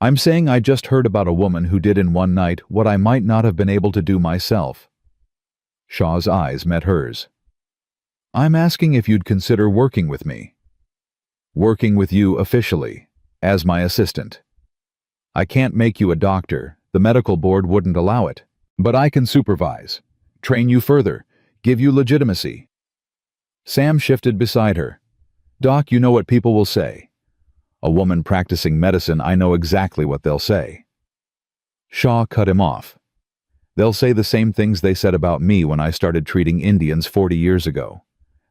I'm saying I just heard about a woman who did in one night what I might not have been able to do myself. Shaw's eyes met hers. I'm asking if you'd consider working with me. Working with you officially, as my assistant. I can't make you a doctor, the medical board wouldn't allow it, but I can supervise, train you further, give you legitimacy. Sam shifted beside her. Doc, you know what people will say. A woman practicing medicine, I know exactly what they'll say. Shaw cut him off. They'll say the same things they said about me when I started treating Indians 40 years ago.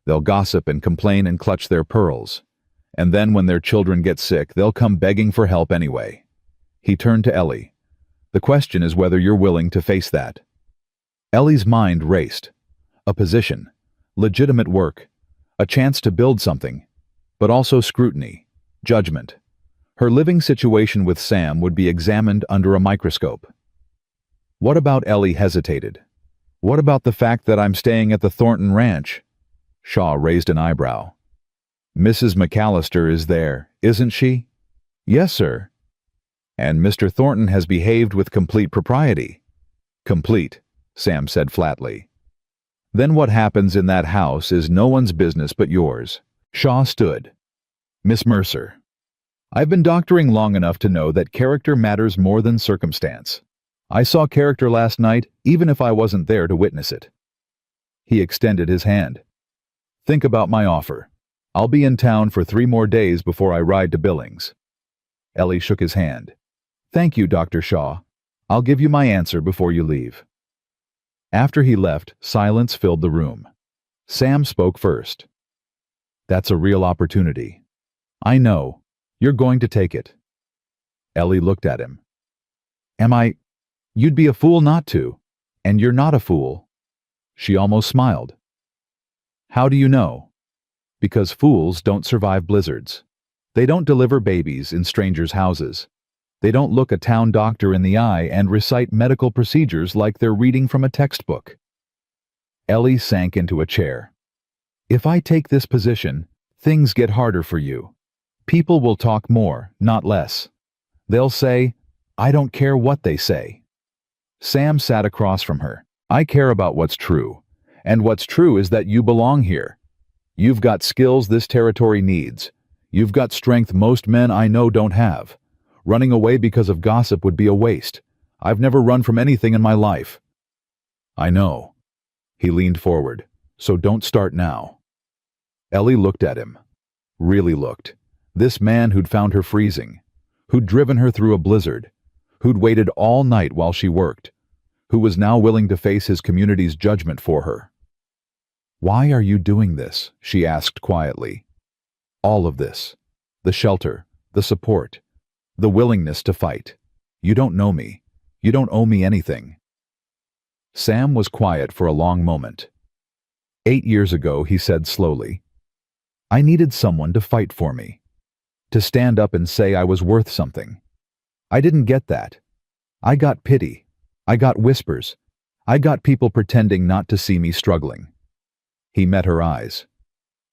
They'll gossip and complain and clutch their pearls. And then when their children get sick, they'll come begging for help anyway. He turned to Ellie. The question is whether you're willing to face that. Ellie's mind raced. A position. Legitimate work, a chance to build something, but also scrutiny, judgment. Her living situation with Sam would be examined under a microscope. What about Ellie hesitated? What about the fact that I'm staying at the Thornton Ranch? Shaw raised an eyebrow. Mrs. McAllister is there, isn't she? Yes, sir. And Mr. Thornton has behaved with complete propriety. Complete, Sam said flatly. Then what happens in that house is no one's business but yours. Shaw stood. Miss Mercer, I've been doctoring long enough to know that character matters more than circumstance. I saw character last night, even if I wasn't there to witness it. He extended his hand. Think about my offer. I'll be in town for 3 more days before I ride to Billings. Ellie shook his hand. Thank you, Dr. Shaw. I'll give you my answer before you leave. After he left, silence filled the room. Sam spoke first. That's a real opportunity. I know. You're going to take it. Ellie looked at him. Am I? You'd be a fool not to. And you're not a fool. She almost smiled. How do you know? Because fools don't survive blizzards. They don't deliver babies in strangers' houses. They don't look a town doctor in the eye and recite medical procedures like they're reading from a textbook. Ellie sank into a chair. If I take this position, Things get harder for you. People will talk more, not less. They'll say, "I don't care what they say." Sam sat across from her. "I care about what's true. And what's true is that you belong here. You've got skills this territory needs. You've got strength most men I know don't have. Running away because of gossip would be a waste. I've never run from anything in my life." "I know." He leaned forward. "So don't start now." Ellie looked at him. Really looked. This man who'd found her freezing, who'd driven her through a blizzard, who'd waited all night while she worked, who was now willing to face his community's judgment for her. "Why are you doing this?" she asked quietly. "All of this. The shelter, the support, the willingness to fight. You don't know me. You don't owe me anything." Sam was quiet for a long moment. 8 years ago, he said slowly, "I needed someone to fight for me, to stand up and say I was worth something. I didn't get that. I got pity. I got whispers. I got people pretending not to see me struggling." He met her eyes.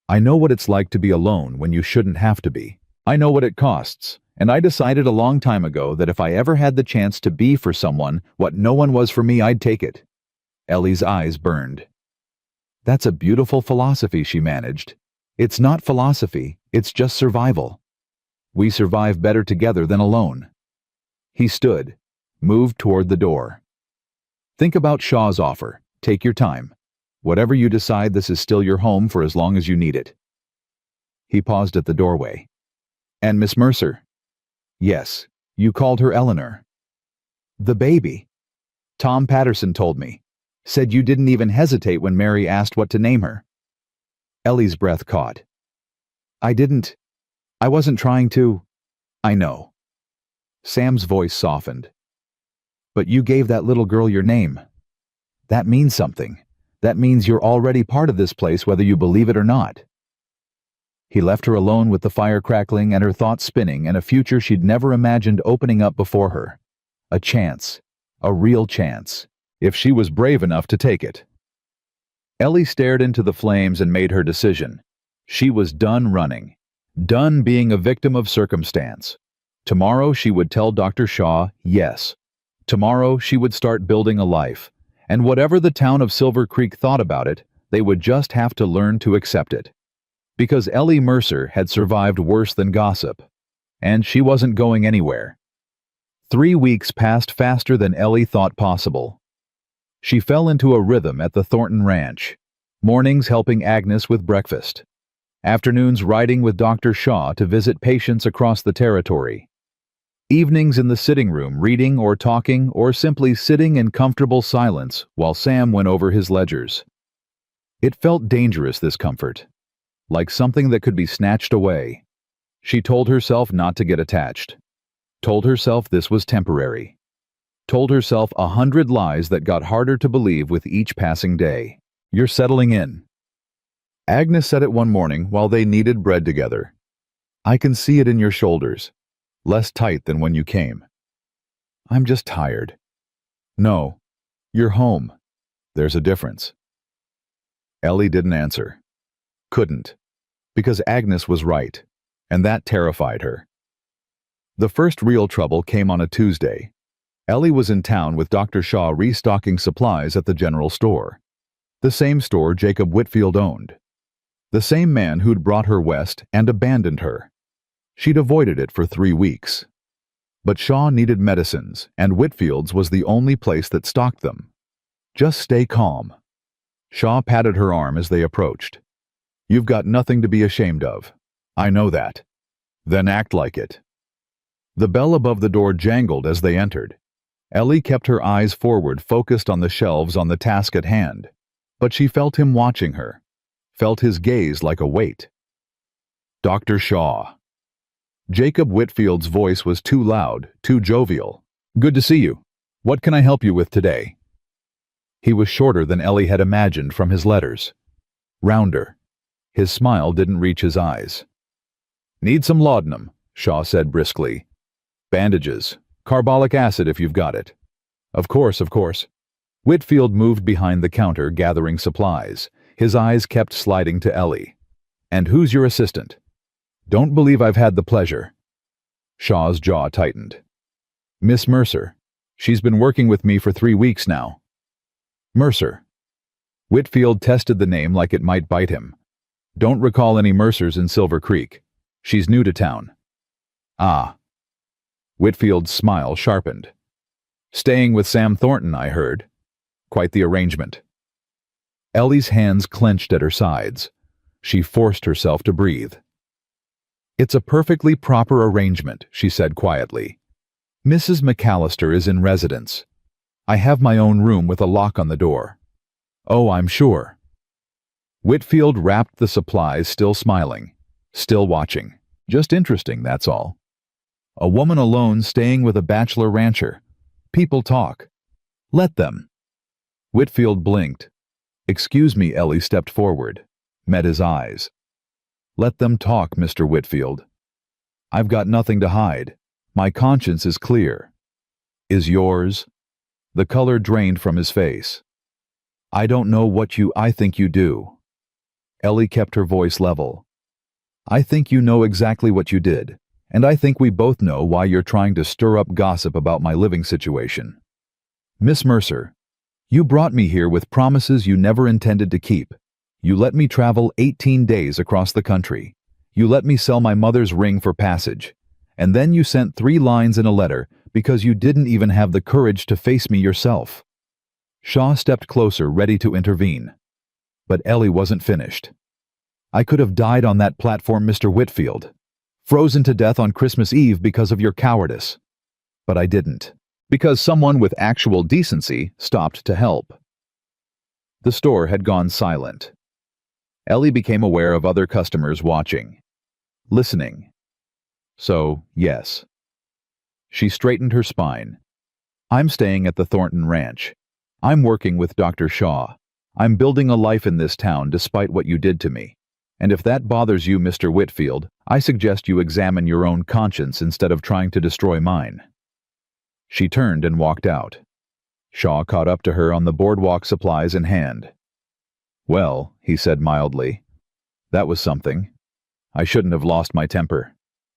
"I know what it's like to be alone when you shouldn't have to be. I know what it costs, and I decided a long time ago that if I ever had the chance to be for someone what no one was for me, I'd take it." Ellie's eyes burned. "That's a beautiful philosophy," she managed. "It's not philosophy, it's just survival. We survive better together than alone." He stood, moved toward the door. "Think about Shaw's offer. Take your time. Whatever you decide, this is still your home for as long as you need it." He paused at the doorway. "And Miss Mercer?" "Yes, you called her Eleanor." "The baby. Tom Patterson told me. Said you didn't even hesitate when Mary asked what to name her." Ellie's breath caught. I wasn't trying to." "I know." Sam's voice softened. "But you gave that little girl your name. That means something. That means you're already part of this place whether you believe it or not." He left her alone with the fire crackling and her thoughts spinning and a future she'd never imagined opening up before her. A chance. A real chance. If she was brave enough to take it. Ellie stared into the flames and made her decision. She was done running. Done being a victim of circumstance. Tomorrow she would tell Dr. Shaw yes. Tomorrow she would start building a life. And whatever the town of Silver Creek thought about it, they would just have to learn to accept it. Because Ellie Mercer had survived worse than gossip. And she wasn't going anywhere. 3 weeks passed faster than Ellie thought possible. She fell into a rhythm at the Thornton Ranch. Mornings helping Agnes with breakfast. Afternoons riding with Dr. Shaw to visit patients across the territory. Evenings in the sitting room reading or talking or simply sitting in comfortable silence while Sam went over his ledgers. It felt dangerous, this comfort. Like something that could be snatched away. She told herself not to get attached. Told herself this was temporary. Told herself 100 lies that got harder to believe with each passing day. "You're settling in." Agnes said it one morning while they kneaded bread together. "I can see it in your shoulders. Less tight than when you came." "I'm just tired." "No, you're home. There's a difference." Ellie didn't answer. Couldn't. Because Agnes was right, and that terrified her. The first real trouble came on a Tuesday. Ellie was in town with Dr. Shaw restocking supplies at the general store. The same store Jacob Whitfield owned. The same man who'd brought her west and abandoned her. She'd avoided it for 3 weeks. But Shaw needed medicines, and Whitfield's was the only place that stocked them. "Just stay calm." Shaw patted her arm as they approached. "You've got nothing to be ashamed of. I know that. Then act like it." The bell above the door jangled as they entered. Ellie kept her eyes forward, focused on the shelves on the task at hand. But she felt him watching her. Felt his gaze like a weight. "Dr. Shaw." Jacob Whitfield's voice was too loud, too jovial. "Good to see you. What can I help you with today?" He was shorter than Ellie had imagined from his letters. Rounder. His smile didn't reach his eyes. "Need some laudanum," Shaw said briskly. "Bandages. Carbolic acid if you've got it." Of course, of course." Whitfield moved behind the counter gathering supplies. His eyes kept sliding to Ellie. And who's your assistant? Don't believe I've had the pleasure. Shaw's jaw tightened. Miss Mercer. She's been working with me for 3 weeks now. Mercer. Whitfield tested the name like it might bite him. Don't recall any Mercers in Silver Creek. She's new to town. Ah. Whitfield's smile sharpened. Staying with Sam Thornton, I heard. Quite the arrangement. Ellie's hands clenched at her sides. She forced herself to breathe. It's a perfectly proper arrangement, she said quietly. Mrs. McAllister is in residence. I have my own room with a lock on the door. Oh, I'm sure. Whitfield wrapped the supplies, still smiling, still watching. Just interesting, that's all. A woman alone staying with a bachelor rancher. People talk. Let them. Whitfield blinked. Excuse me, Ellie stepped forward, met his eyes. Let them talk, Mr. Whitfield. I've got nothing to hide. My conscience is clear. Is yours? The color drained from his face. I don't know what I think you do. Ellie kept her voice level. I think you know exactly what you did, and I think we both know why you're trying to stir up gossip about my living situation. Miss Mercer, you brought me here with promises you never intended to keep. You let me travel 18 days across the country. You let me sell my mother's ring for passage. And then you sent 3 lines in a letter because you didn't even have the courage to face me yourself. Shaw stepped closer, ready to intervene. But Ellie wasn't finished. I could have died on that platform, Mr. Whitfield. Frozen to death on Christmas Eve because of your cowardice. But I didn't. Because someone with actual decency stopped to help. The store had gone silent. Ellie became aware of other customers watching. Listening. So, yes. She straightened her spine. I'm staying at the Thornton Ranch. I'm working with Dr. Shaw. I'm building a life in this town despite what you did to me. And if that bothers you, Mr. Whitfield, I suggest you examine your own conscience instead of trying to destroy mine. She turned and walked out. Shaw caught up to her on the boardwalk, supplies in hand. Well, he said mildly, that was something. I shouldn't have lost my temper.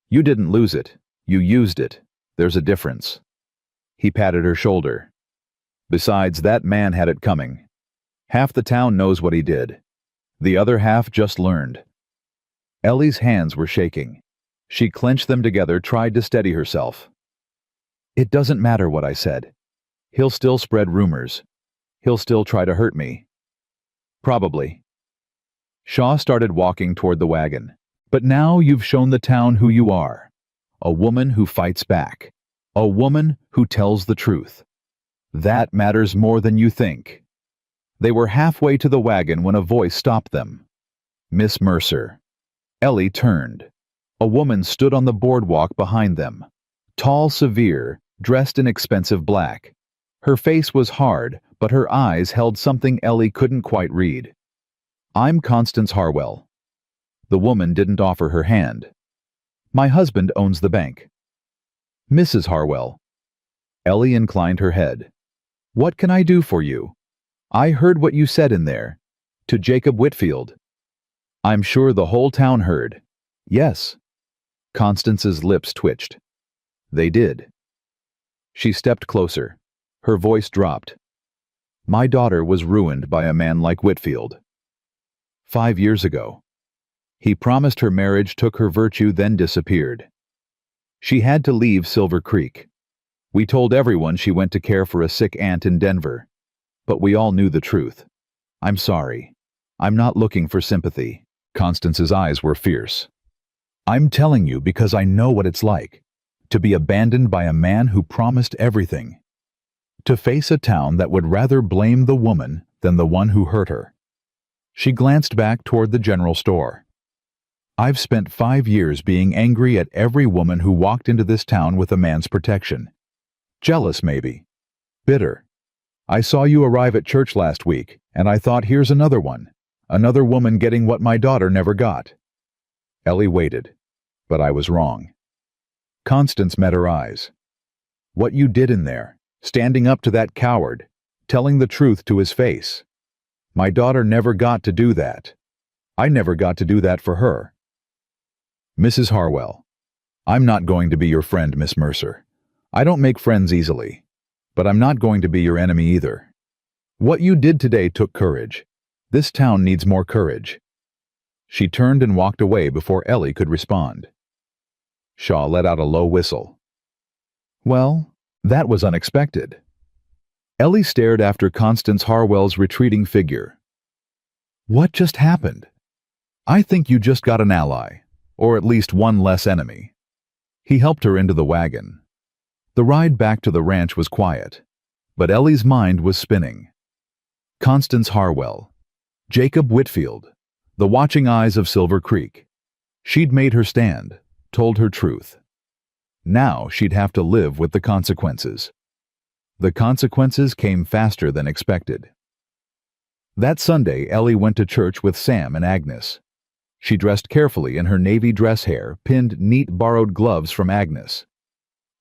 You didn't lose it. You used it. There's a difference. He patted her shoulder. Besides, that man had it coming. Half the town knows what he did. The other half just learned. Ellie's hands were shaking. She clenched them together, tried to steady herself. It doesn't matter what I said. He'll still spread rumors. He'll still try to hurt me. Probably. Shaw started walking toward the wagon. But now you've shown the town who you are. A woman who fights back. A woman who tells the truth. That matters more than you think. They were halfway to the wagon when a voice stopped them. Miss Mercer. Ellie turned. A woman stood on the boardwalk behind them. Tall, severe, dressed in expensive black. Her face was hard, but her eyes held something Ellie couldn't quite read. I'm Constance Harwell. The woman didn't offer her hand. My husband owns the bank. Mrs. Harwell. Ellie inclined her head. What can I do for you? I heard what you said in there. To Jacob Whitfield. I'm sure the whole town heard. Yes. Constance's lips twitched. They did. She stepped closer. Her voice dropped. My daughter was ruined by a man like Whitfield. 5 years ago. He promised her marriage, took her virtue, then disappeared. She had to leave Silver Creek. We told everyone she went to care for a sick aunt in Denver. But we all knew the truth. I'm sorry. I'm not looking for sympathy. Constance's eyes were fierce. I'm telling you because I know what it's like. To be abandoned by a man who promised everything. To face a town that would rather blame the woman than the one who hurt her. She glanced back toward the general store. I've spent 5 years being angry at every woman who walked into this town with a man's protection. Jealous, maybe. Bitter. I saw you arrive at church last week, and I thought, here's another one. Another woman getting what my daughter never got. Ellie waited, but I was wrong. Constance met her eyes. What you did in there, standing up to that coward, telling the truth to his face. My daughter never got to do that. I never got to do that for her. Mrs. Harwell, I'm not going to be your friend, Miss Mercer. I don't make friends easily. But I'm not going to be your enemy either. What you did today took courage. This town needs more courage. She turned and walked away before Ellie could respond. Shaw let out a low whistle. Well, that was unexpected. Ellie stared after Constance Harwell's retreating figure. What just happened? I think you just got an ally, or at least one less enemy. He helped her into the wagon. The ride back to the ranch was quiet, but Ellie's mind was spinning. Constance Harwell, Jacob Whitfield, the watching eyes of Silver Creek. She'd made her stand, told her truth. Now she'd have to live with the consequences. The consequences came faster than expected. That Sunday, Ellie went to church with Sam and Agnes. She dressed carefully in her navy dress hair, pinned neat borrowed gloves from Agnes.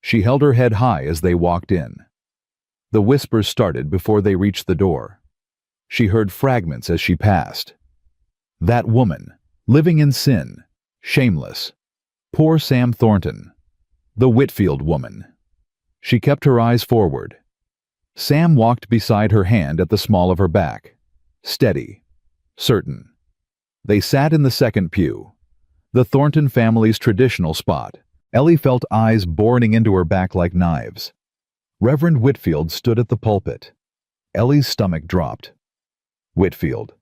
She held her head high as they walked in. The whispers started before they reached the door. She heard fragments as she passed. That woman, living in sin, shameless. Poor Sam Thornton. The Whitfield woman. She kept her eyes forward. Sam walked beside her, hand at the small of her back. Steady. Certain. They sat in the second pew. The Thornton family's traditional spot. Ellie felt eyes boring into her back like knives. Reverend Whitfield stood at the pulpit. Ellie's stomach dropped. Whitfield.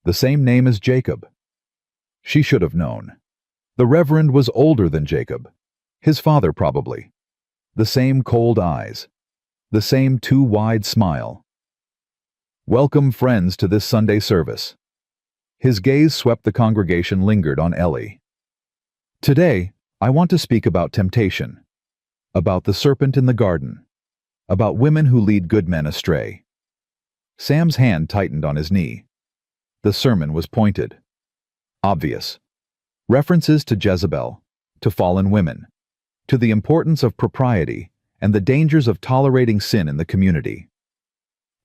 The same name as Jacob. She should have known. The Reverend was older than Jacob. His father, probably. The same cold eyes. The same too wide smile. Welcome, friends, to this Sunday service. His gaze swept the congregation, lingered on Ellie. Today, I want to speak about temptation. About the serpent in the garden. About women who lead good men astray. Sam's hand tightened on his knee. The sermon was pointed. Obvious. References to Jezebel, to fallen women, to the importance of propriety and the dangers of tolerating sin in the community.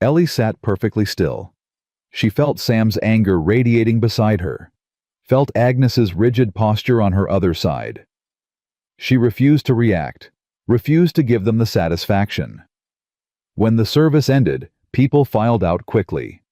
Ellie sat perfectly still. She felt Sam's anger radiating beside her, felt Agnes's rigid posture on her other side. She refused to react, refused to give them the satisfaction. When the service ended, people filed out quickly.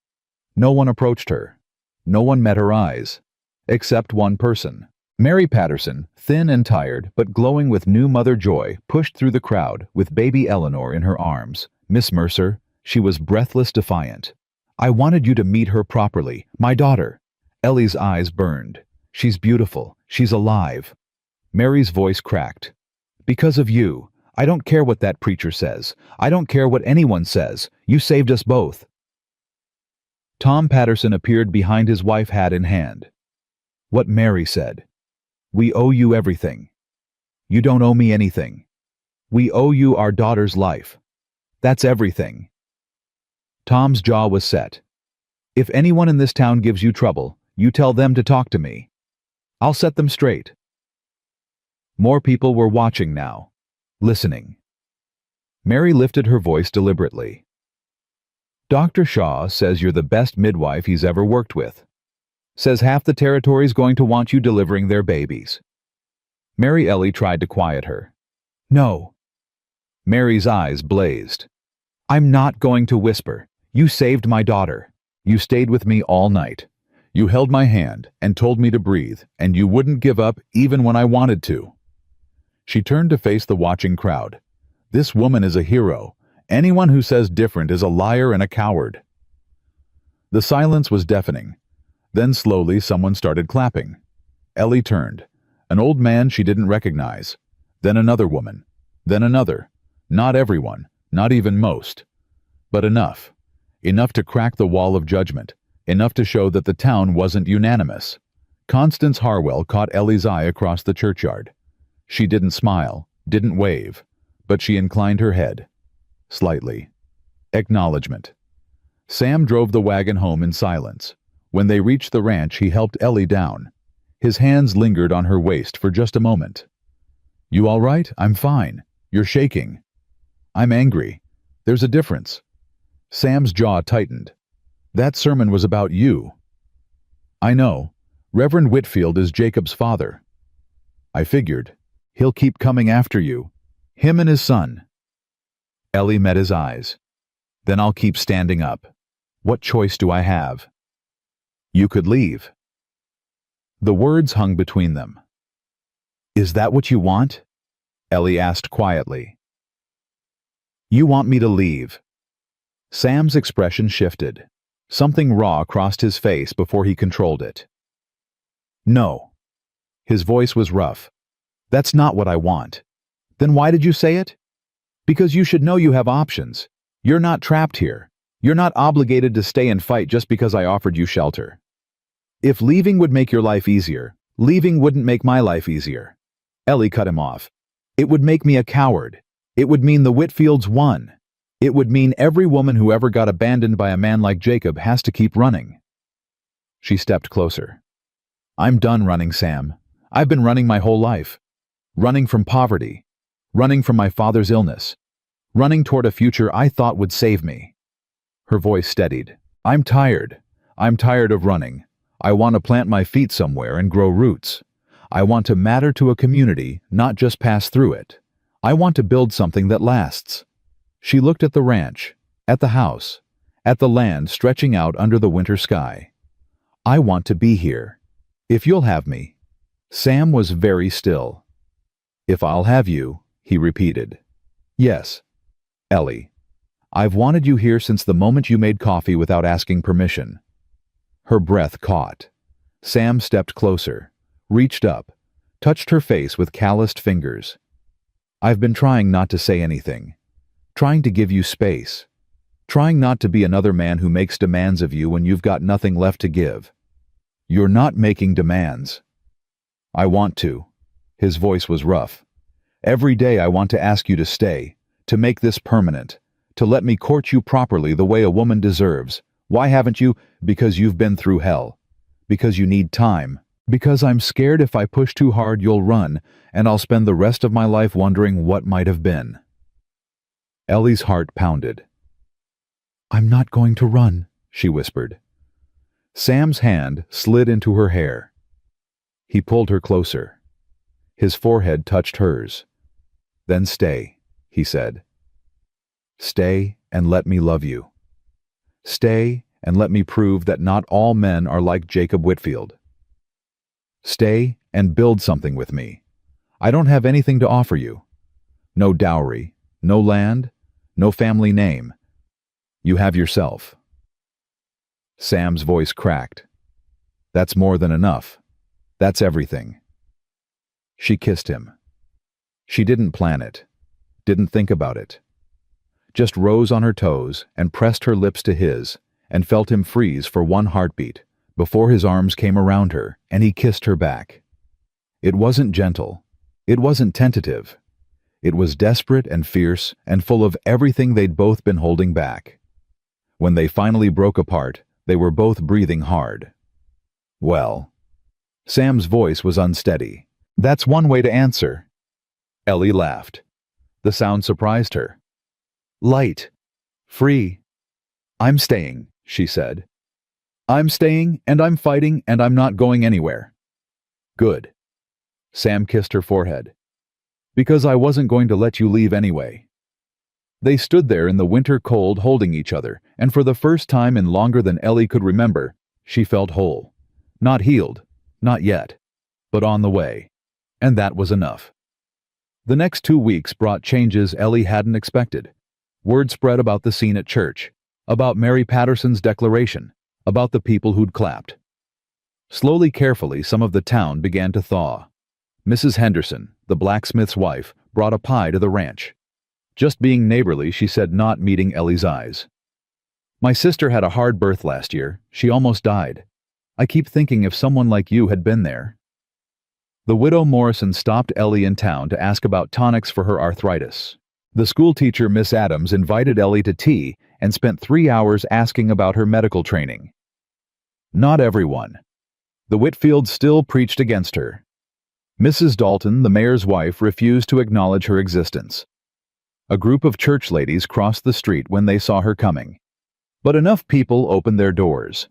No one approached her. No one met her eyes. Except one person. Mary Patterson, thin and tired, but glowing with new mother joy, pushed through the crowd with baby Eleanor in her arms. Miss Mercer, she was breathless, defiant. I wanted you to meet her properly, my daughter. Ellie's eyes burned. She's beautiful. She's alive. Mary's voice cracked. Because of you. I don't care what that preacher says. I don't care what anyone says. You saved us both. Tom Patterson appeared behind his wife, hat in hand. What Mary said. We owe you everything. You don't owe me anything. We owe you our daughter's life. That's everything. Tom's jaw was set. If anyone in this town gives you trouble, you tell them to talk to me. I'll set them straight. More people were watching now, listening. Mary lifted her voice deliberately. Dr. Shaw says you're the best midwife he's ever worked with. Says half the territory's going to want you delivering their babies. Mary Ellie tried to quiet her. No. Mary's eyes blazed. I'm not going to whisper. You saved my daughter. You stayed with me all night. You held my hand and told me to breathe, and you wouldn't give up even when I wanted to. She turned to face the watching crowd. This woman is a hero. Anyone who says different is a liar and a coward. The silence was deafening. Then slowly someone started clapping. Ellie turned. An old man she didn't recognize. Then another woman. Then another. Not everyone, not even most. But enough. Enough to crack the wall of judgment. Enough to show that the town wasn't unanimous. Constance Harwell caught Ellie's eye across the churchyard. She didn't smile, didn't wave, but she inclined her head. Slightly. Acknowledgement. Sam drove the wagon home in silence. When they reached the ranch, he helped Ellie down. His hands lingered on her waist for just a moment. You all right? I'm fine. You're shaking. I'm angry. There's a difference. Sam's jaw tightened. That sermon was about you. I know, Reverend Whitfield is Jacob's father. I figured. He'll keep coming after you. Him and his son. Ellie met his eyes. Then I'll keep standing up. What choice do I have? You could leave. The words hung between them. Is that what you want? Ellie asked quietly. You want me to leave? Sam's expression shifted. Something raw crossed his face before he controlled it. No. His voice was rough. That's not what I want. Then why did you say it? Because you should know you have options. You're not trapped here. You're not obligated to stay and fight just because I offered you shelter. If leaving would make your life easier, leaving wouldn't make my life easier. Ellie cut him off. It would make me a coward. It would mean the Whitfields won. It would mean every woman who ever got abandoned by a man like Jacob has to keep running. She stepped closer. I'm done running, Sam. I've been running my whole life. Running from poverty. Running from my father's illness. Running toward a future I thought would save me. Her voice steadied. I'm tired. I'm tired of running. I want to plant my feet somewhere and grow roots. I want to matter to a community, not just pass through it. I want to build something that lasts. She looked at the ranch, at the house, at the land stretching out under the winter sky. I want to be here. If you'll have me. Sam was very still. If I'll have you, he repeated. Yes. Ellie. I've wanted you here since the moment you made coffee without asking permission. Her breath caught. Sam stepped closer, reached up, touched her face with calloused fingers. I've been trying not to say anything, trying to give you space, trying not to be another man who makes demands of you when you've got nothing left to give. You're not making demands. I want to. His voice was rough. Every day I want to ask you to stay, to make this permanent, to let me court you properly the way a woman deserves. Why haven't you? Because you've been through hell. Because you need time. Because I'm scared if I push too hard you'll run, and I'll spend the rest of my life wondering what might have been. Ellie's heart pounded. I'm not going to run, she whispered. Sam's hand slid into her hair. He pulled her closer. His forehead touched hers. Then stay, he said. Stay and let me love you. Stay and let me prove that not all men are like Jacob Whitfield. Stay and build something with me. I don't have anything to offer you. No dowry, no land, no family name. You have yourself. Sam's voice cracked. That's more than enough. That's everything. She kissed him. She didn't plan it, didn't think about it. Just rose on her toes and pressed her lips to his and felt him freeze for one heartbeat before his arms came around her and he kissed her back. It wasn't gentle. It wasn't tentative. It was desperate and fierce and full of everything they'd both been holding back. When they finally broke apart, they were both breathing hard. Well, Sam's voice was unsteady. That's one way to answer. Ellie laughed. The sound surprised her. Light. Free. I'm staying, she said. I'm staying, and I'm fighting, and I'm not going anywhere. Good. Sam kissed her forehead. Because I wasn't going to let you leave anyway. They stood there in the winter cold holding each other, and for the first time in longer than Ellie could remember, she felt whole. Not healed, not yet, but on the way. And that was enough. The next 2 weeks brought changes Ellie hadn't expected. Word spread about the scene at church, about Mary Patterson's declaration, about the people who'd clapped. Slowly, carefully, some of the town began to thaw. Mrs. Henderson, the blacksmith's wife, brought a pie to the ranch. Just being neighborly, she said, not meeting Ellie's eyes. My sister had a hard birth last year. She almost died. I keep thinking if someone like you had been there. The widow Morrison stopped Ellie in town to ask about tonics for her arthritis. The schoolteacher, Miss Adams, invited Ellie to tea and spent 3 hours asking about her medical training. Not everyone. The Whitfields still preached against her. Mrs. Dalton, the mayor's wife, refused to acknowledge her existence. A group of church ladies crossed the street when they saw her coming. But enough people opened their doors.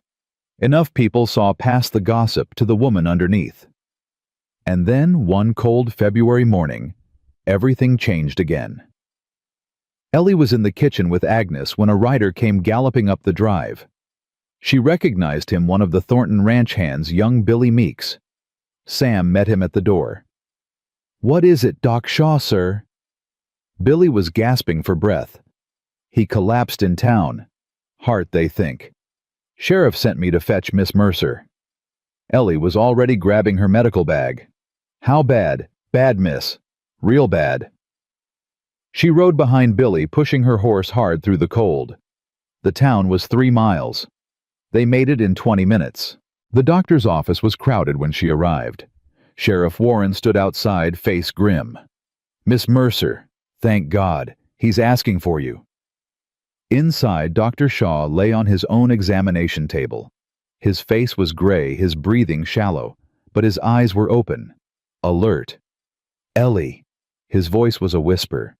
Enough people saw past the gossip to the woman underneath. And then, one cold February morning, everything changed again. Ellie was in the kitchen with Agnes when a rider came galloping up the drive. She recognized him, one of the Thornton Ranch hands, young Billy Meeks. Sam met him at the door. "What is it, Doc Shaw, sir?" Billy was gasping for breath. "He collapsed in town. Heart, they think. Sheriff sent me to fetch Miss Mercer." Ellie was already grabbing her medical bag. "How bad?" "Bad, miss. Real bad." She rode behind Billy, pushing her horse hard through the cold. The town was 3 miles. They made it in 20 minutes. The doctor's office was crowded when she arrived. Sheriff Warren stood outside, face grim. "Miss Mercer, thank God. He's asking for you." Inside, Dr. Shaw lay on his own examination table. His face was gray, his breathing shallow, but his eyes were open, alert. "Ellie." His voice was a whisper.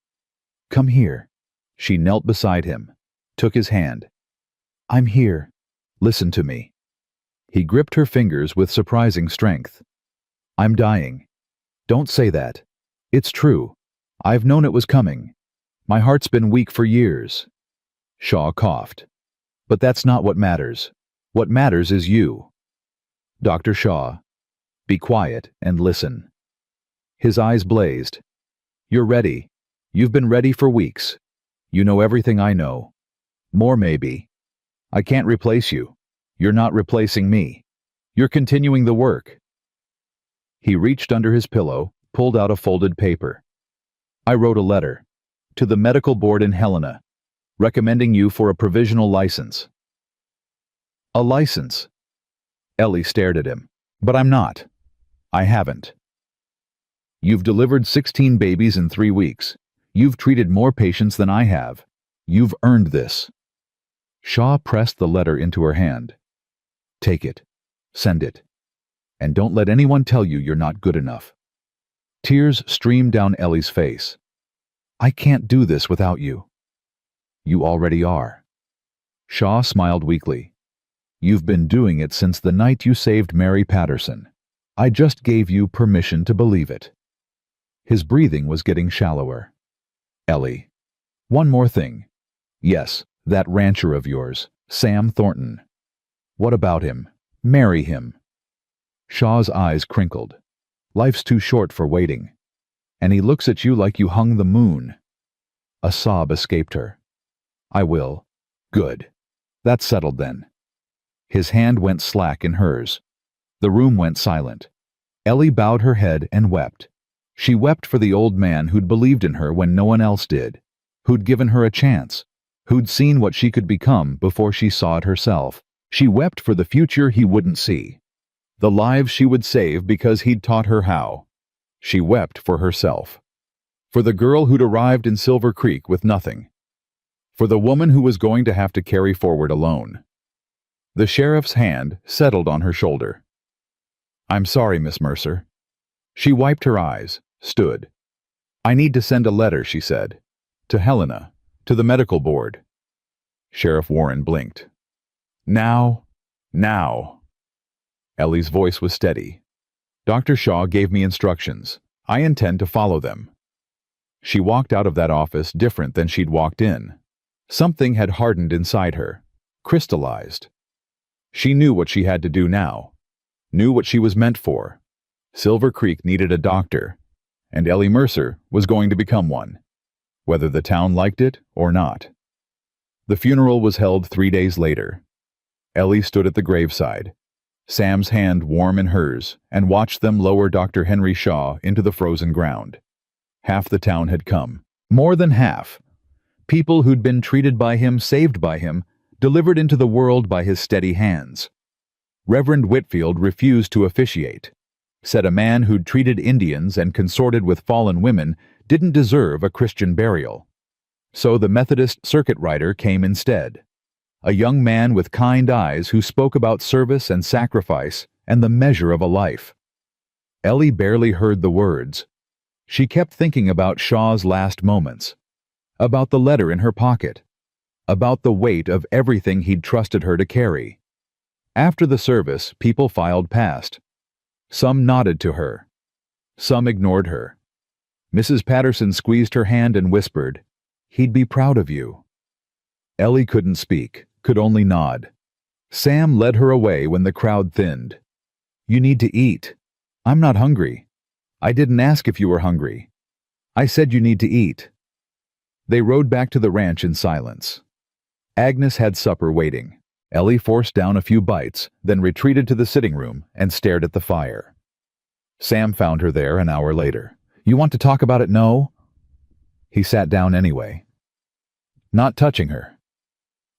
"Come here." She knelt beside him, took his hand. "I'm here. Listen to me." He gripped her fingers with surprising strength. "I'm dying. Don't say that. It's true. I've known it was coming. My heart's been weak for years." Shaw coughed. "But that's not what matters. What matters is you." "Dr. Shaw, be quiet and listen." His eyes blazed. "You're ready. You've been ready for weeks. You know everything I know. More maybe. I can't replace you. You're not replacing me. You're continuing the work." He reached under his pillow, pulled out a folded paper. "I wrote a letter. To the medical board in Helena, recommending you for a provisional license." "A license?" Ellie stared at him. "But I'm not. I haven't." "You've delivered 16 babies in 3 weeks. You've treated more patients than I have. You've earned this." Shaw pressed the letter into her hand. "Take it. Send it. And don't let anyone tell you you're not good enough." Tears streamed down Ellie's face. "I can't do this without you." "You already are." Shaw smiled weakly. "You've been doing it since the night you saved Mary Patterson. I just gave you permission to believe it." His breathing was getting shallower. "Ellie, one more thing. Yes, that rancher of yours, Sam Thornton. What about him? Marry him." Shaw's eyes crinkled. "Life's too short for waiting. And he looks at you like you hung the moon." A sob escaped her. "I will." "Good. That's settled then." His hand went slack in hers. The room went silent. Ellie bowed her head and wept. She wept for the old man who'd believed in her when no one else did, who'd given her a chance, who'd seen what she could become before she saw it herself. She wept for the future he wouldn't see, the lives she would save because he'd taught her how. She wept for herself, for the girl who'd arrived in Silver Creek with nothing, for the woman who was going to have to carry forward alone. The sheriff's hand settled on her shoulder. "I'm sorry, Miss Mercer." She wiped her eyes, stood. "I need to send a letter," she said. "To Helena, to the medical board." Sheriff Warren blinked. "Now. Now." Ellie's voice was steady. "Dr. Shaw gave me instructions. I intend to follow them." She walked out of that office different than she'd walked in. Something had hardened inside her, crystallized. She knew what she had to do now, knew what she was meant for. Silver Creek needed a doctor, and Ellie Mercer was going to become one, whether the town liked it or not. The funeral was held 3 days later. Ellie stood at the graveside, Sam's hand warm in hers, and watched them lower Dr. Henry Shaw into the frozen ground. Half the town had come. More than half. People who'd been treated by him, saved by him, delivered into the world by his steady hands. Reverend Whitfield refused to officiate, said a man who'd treated Indians and consorted with fallen women didn't deserve a Christian burial. So the Methodist circuit rider came instead, a young man with kind eyes who spoke about service and sacrifice and the measure of a life. Ellie barely heard the words. She kept thinking about Shaw's last moments, about the letter in her pocket, about the weight of everything he'd trusted her to carry. After the service, people filed past. Some nodded to her. Some ignored her. Mrs. Patterson squeezed her hand and whispered, "He'd be proud of you." Ellie couldn't speak, could only nod. Sam led her away when the crowd thinned. "You need to eat." "I'm not hungry." "I didn't ask if you were hungry. I said you need to eat." They rode back to the ranch in silence. Agnes had supper waiting. Ellie forced down a few bites, then retreated to the sitting room and stared at the fire. Sam found her there an hour later. "You want to talk about it, no?" He sat down anyway. Not touching her.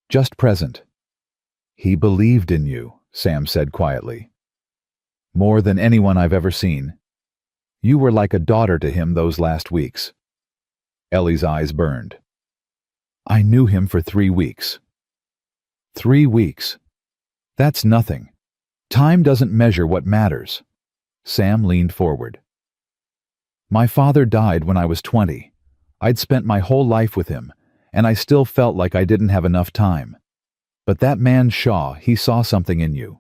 Just present. "He believed in you," Sam said quietly. "More than anyone I've ever seen. You were like a daughter to him those last weeks." Ellie's eyes burned. "I knew him for 3 weeks." 3 weeks. That's nothing. Time doesn't measure what matters. Sam leaned forward. "My father died when I was 20. I'd spent my whole life with him, and I still felt like I didn't have enough time. But that man Shaw, he saw something in you.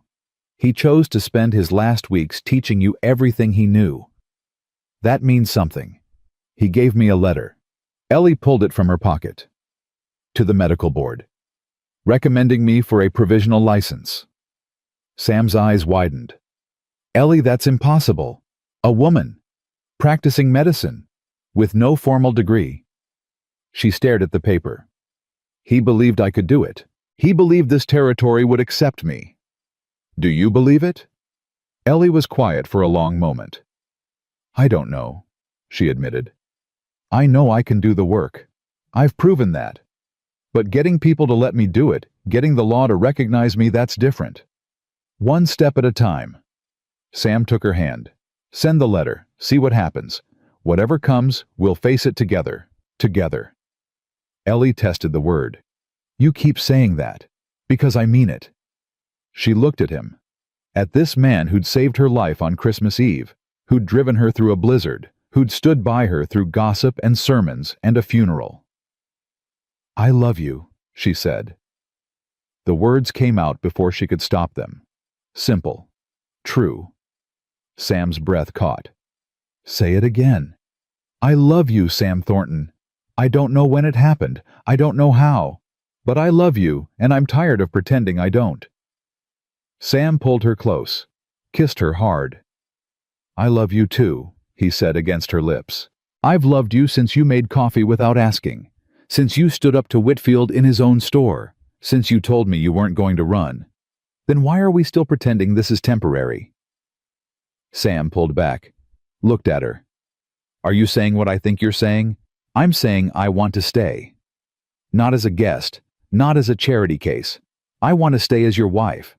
He chose to spend his last weeks teaching you everything he knew. That means something. He gave me a letter." Ellie pulled it from her pocket. "To the medical board. Recommending me for a provisional license." Sam's eyes widened. "Ellie, that's impossible. A woman. Practicing medicine. With no formal degree." She stared at the paper. "He believed I could do it. He believed this territory would accept me. Do you believe it?" Ellie was quiet for a long moment. "I don't know," she admitted. "I know I can do the work. I've proven that. But getting people to let me do it, getting the law to recognize me, that's different. One step at a time." Sam took her hand. "Send the letter. See what happens. Whatever comes, we'll face it together. Together." Ellie tested the word. "You keep saying that. Because I mean it." She looked at him. At this man who'd saved her life on Christmas Eve, who'd driven her through a blizzard, who'd stood by her through gossip and sermons and a funeral. "I love you," she said. The words came out before she could stop them. Simple. True. Sam's breath caught. "Say it again." "I love you, Sam Thornton. I don't know when it happened. I don't know how. But I love you, and I'm tired of pretending I don't." Sam pulled her close, kissed her hard. "I love you too," he said against her lips. "I've loved you since you made coffee without asking. Since you stood up to Whitfield in his own store. Since you told me you weren't going to run. Then why are we still pretending this is temporary?" Sam pulled back, looked at her. "Are you saying what I think you're saying? I'm saying I want to stay. Not as a guest, not as a charity case. I want to stay as your wife."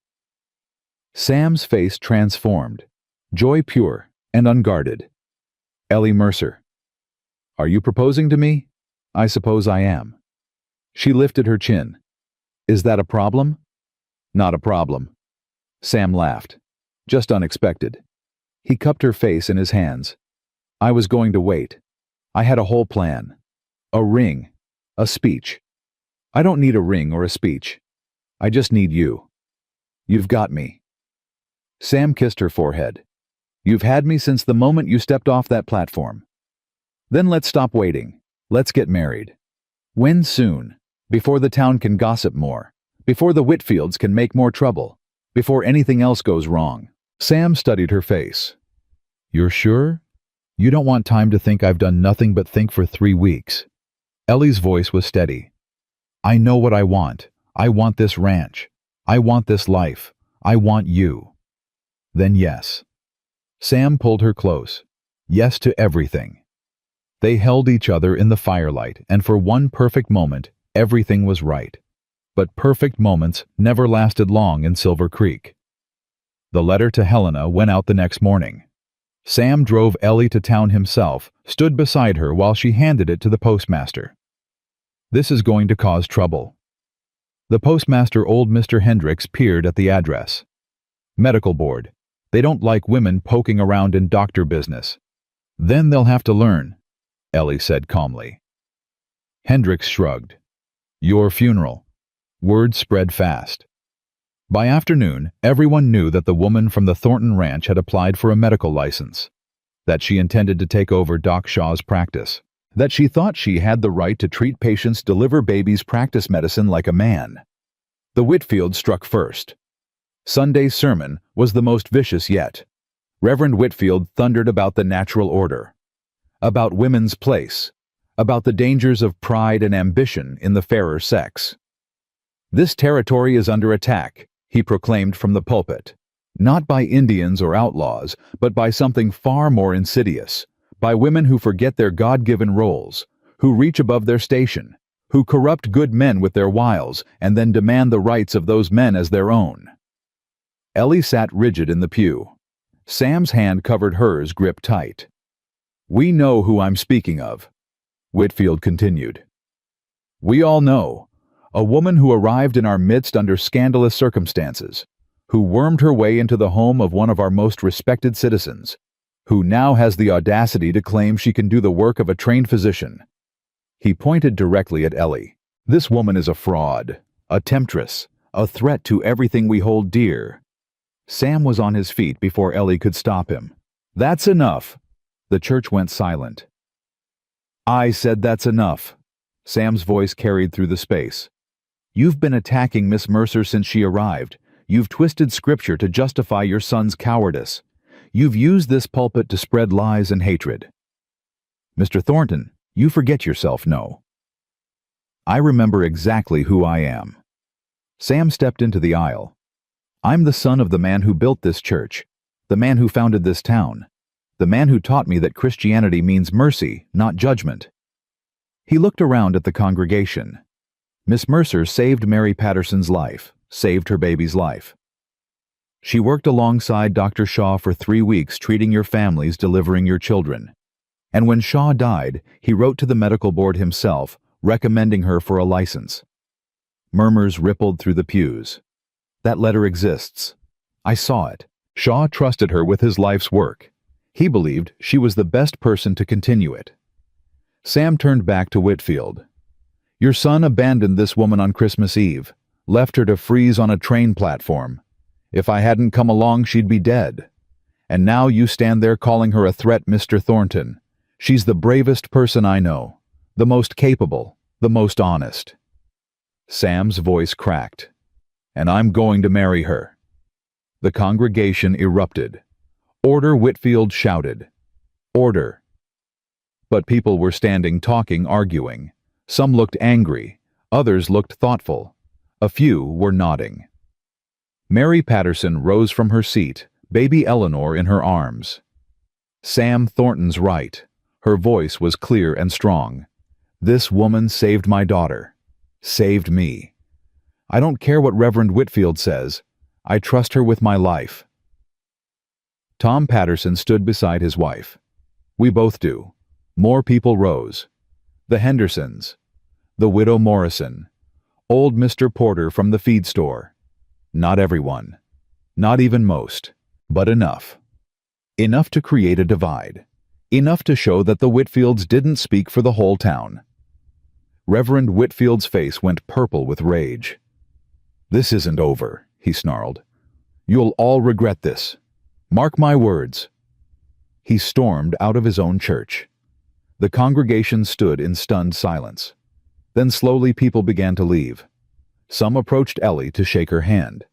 Sam's face transformed, joy pure and unguarded. "Ellie Mercer. Are you proposing to me? I suppose I am." She lifted her chin. "Is that a problem?" "Not a problem." Sam laughed. Just unexpected. He cupped her face in his hands. "I was going to wait. I had a whole plan. A ring. A speech. I don't need a ring or a speech. I just need you. You've got me." Sam kissed her forehead. "You've had me since the moment you stepped off that platform. Then let's stop waiting. Let's get married. When soon? Before the town can gossip more. Before the Whitfields can make more trouble. Before anything else goes wrong." Sam studied her face. "You're sure? You don't want time to think I've done nothing but think for 3 weeks." Ellie's voice was steady. "I know what I want. I want this ranch. I want this life. I want you." "Then yes." Sam pulled her close. Yes to everything. They held each other in the firelight, and for one perfect moment, everything was right. But perfect moments never lasted long in Silver Creek. The letter to Helena went out the next morning. Sam drove Ellie to town himself, stood beside her while she handed it to the postmaster. "This is going to cause trouble." The postmaster, old Mr. Hendricks, peered at the address. "Medical board. They don't like women poking around in doctor business." "Then they'll have to learn," Ellie said calmly. Hendricks shrugged. "Your funeral." Word spread fast. By afternoon, everyone knew that the woman from the Thornton Ranch had applied for a medical license, that she intended to take over Doc Shaw's practice, that she thought she had the right to treat patients, deliver babies, practice medicine like a man. The Whitfield struck first. Sunday's sermon was the most vicious yet. Reverend Whitfield thundered about the natural order, about women's place, about the dangers of pride and ambition in the fairer sex. "This territory is under attack," he proclaimed from the pulpit, "not by Indians or outlaws, but by something far more insidious, by women who forget their God-given roles, who reach above their station, who corrupt good men with their wiles and then demand the rights of those men as their own." Ellie sat rigid in the pew. Sam's hand covered hers, gripped tight. "We know who I'm speaking of," Whitfield continued. "We all know. A woman who arrived in our midst under scandalous circumstances, who wormed her way into the home of one of our most respected citizens, who now has the audacity to claim she can do the work of a trained physician." He pointed directly at Ellie. "This woman is a fraud, a temptress, a threat to everything we hold dear." Sam was on his feet before Ellie could stop him. "That's enough." The church went silent. "I said that's enough." Sam's voice carried through the space. "You've been attacking Miss Mercer since she arrived. You've twisted scripture to justify your son's cowardice. You've used this pulpit to spread lies and hatred. Mr. Thornton, you forget yourself, no. I remember exactly who I am." Sam stepped into the aisle. "I'm the son of the man who built this church, the man who founded this town, the man who taught me that Christianity means mercy, not judgment." He looked around at the congregation. Miss Mercer saved Mary Patterson's life, saved her baby's life. She worked alongside Dr. Shaw for 3 weeks, treating your families, delivering your children. And when Shaw died, he wrote to the medical board himself, recommending her for a license. Murmurs rippled through the pews. "That letter exists. I saw it. Shaw trusted her with his life's work. He believed she was the best person to continue it." Sam turned back to Whitfield. "Your son abandoned this woman on Christmas Eve, left her to freeze on a train platform. If I hadn't come along, she'd be dead. And now you stand there calling her a threat, Mr. Thornton. She's the bravest person I know, the most capable, the most honest." Sam's voice cracked. "And I'm going to marry her." The congregation erupted. "Order!" Whitfield shouted. "Order!" But people were standing, talking, arguing. Some looked angry, others looked thoughtful. A few were nodding. Mary Patterson rose from her seat, baby Eleanor in her arms. "Sam Thornton's right." Her voice was clear and strong. "This woman saved my daughter. Saved me. I don't care what Reverend Whitfield says. I trust her with my life." Tom Patterson stood beside his wife. "We both do." More people rose. The Hendersons. The widow Morrison. Old Mr. Porter from the feed store. Not everyone. Not even most. But enough. Enough to create a divide. Enough to show that the Whitfields didn't speak for the whole town. Reverend Whitfield's face went purple with rage. "This isn't over," he snarled. "You'll all regret this. Mark my words." He stormed out of his own church. The congregation stood in stunned silence. Then slowly people began to leave. Some approached Ellie to shake her hand.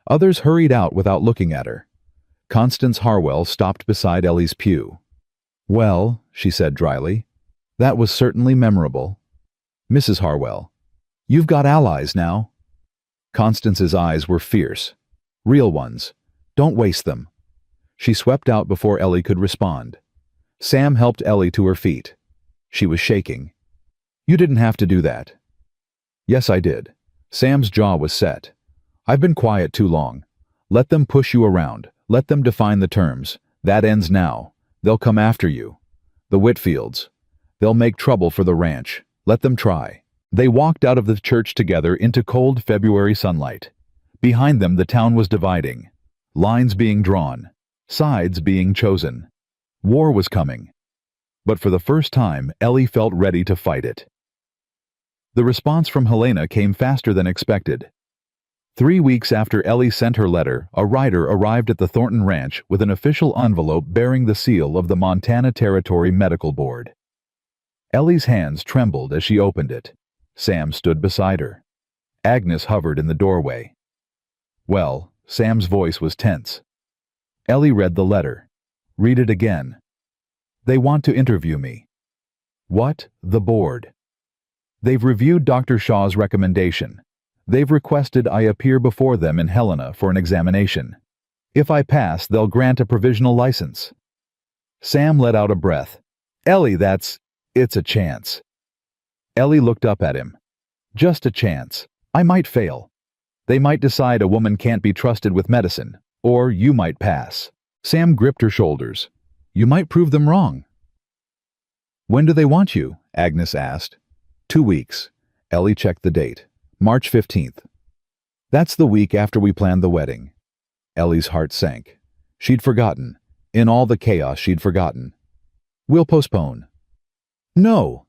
Others hurried out without looking at her. Constance Harwell stopped beside Ellie's pew. "Well," she said dryly, "that was certainly memorable." "Mrs. Harwell, you've got allies now." Constance's eyes were fierce. Real ones. Don't waste them. She swept out before Ellie could respond. Sam helped Ellie to her feet. She was shaking. "You didn't have to do that." "Yes, I did." Sam's jaw was set. "I've been quiet too long. Let them push you around. Let them define the terms. That ends now. They'll come after you. The Whitfields. They'll make trouble for the ranch. Let them try." They walked out of the church together into cold February sunlight. Behind them the town was dividing. Lines being drawn. Sides being chosen. War was coming. But for the first time, Ellie felt ready to fight it. The response from Helena came faster than expected. 3 weeks after Ellie sent her letter, a rider arrived at the Thornton Ranch with an official envelope bearing the seal of the Montana Territory Medical Board. Ellie's hands trembled as she opened it. Sam stood beside her. Agnes hovered in the doorway. Well, Sam's voice was tense. Ellie read the letter. Read it again. They want to interview me. What? The board. They've reviewed Dr. Shaw's recommendation. They've requested I appear before them in Helena for an examination. If I pass, they'll grant a provisional license. Sam let out a breath. Ellie, it's a chance. Ellie looked up at him. Just a chance. I might fail. They might decide a woman can't be trusted with medicine, or you might pass. Sam gripped her shoulders. You might prove them wrong. When do they want you? Agnes asked. 2 weeks. Ellie checked the date. March 15th. That's the week after we planned the wedding. Ellie's heart sank. She'd forgotten. In all the chaos, she'd forgotten. We'll postpone. No.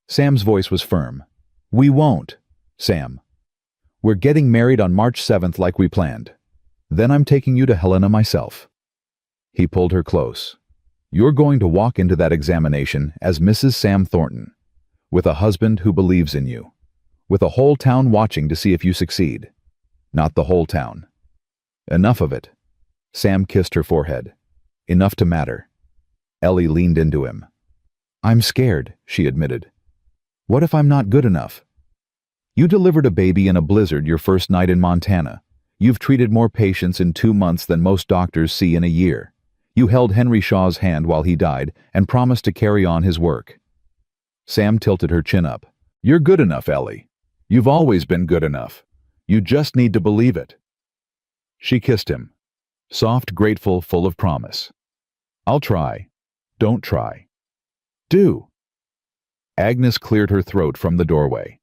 Sam's voice was firm. We won't, Sam. We're getting married on March 7th like we planned. Then I'm taking you to Helena myself. He pulled her close. You're going to walk into that examination as Mrs. Sam Thornton, with a husband who believes in you, with a whole town watching to see if you succeed. Not the whole town. Enough of it. Sam kissed her forehead. Enough to matter. Ellie leaned into him. I'm scared, she admitted. What if I'm not good enough? You delivered a baby in a blizzard your first night in Montana. You've treated more patients in 2 months than most doctors see in a year. You held Henry Shaw's hand while he died and promised to carry on his work. Sam tilted her chin up. You're good enough, Ellie. You've always been good enough. You just need to believe it. She kissed him. Soft, grateful, full of promise. I'll try. Don't try. Do. Agnes cleared her throat from the doorway.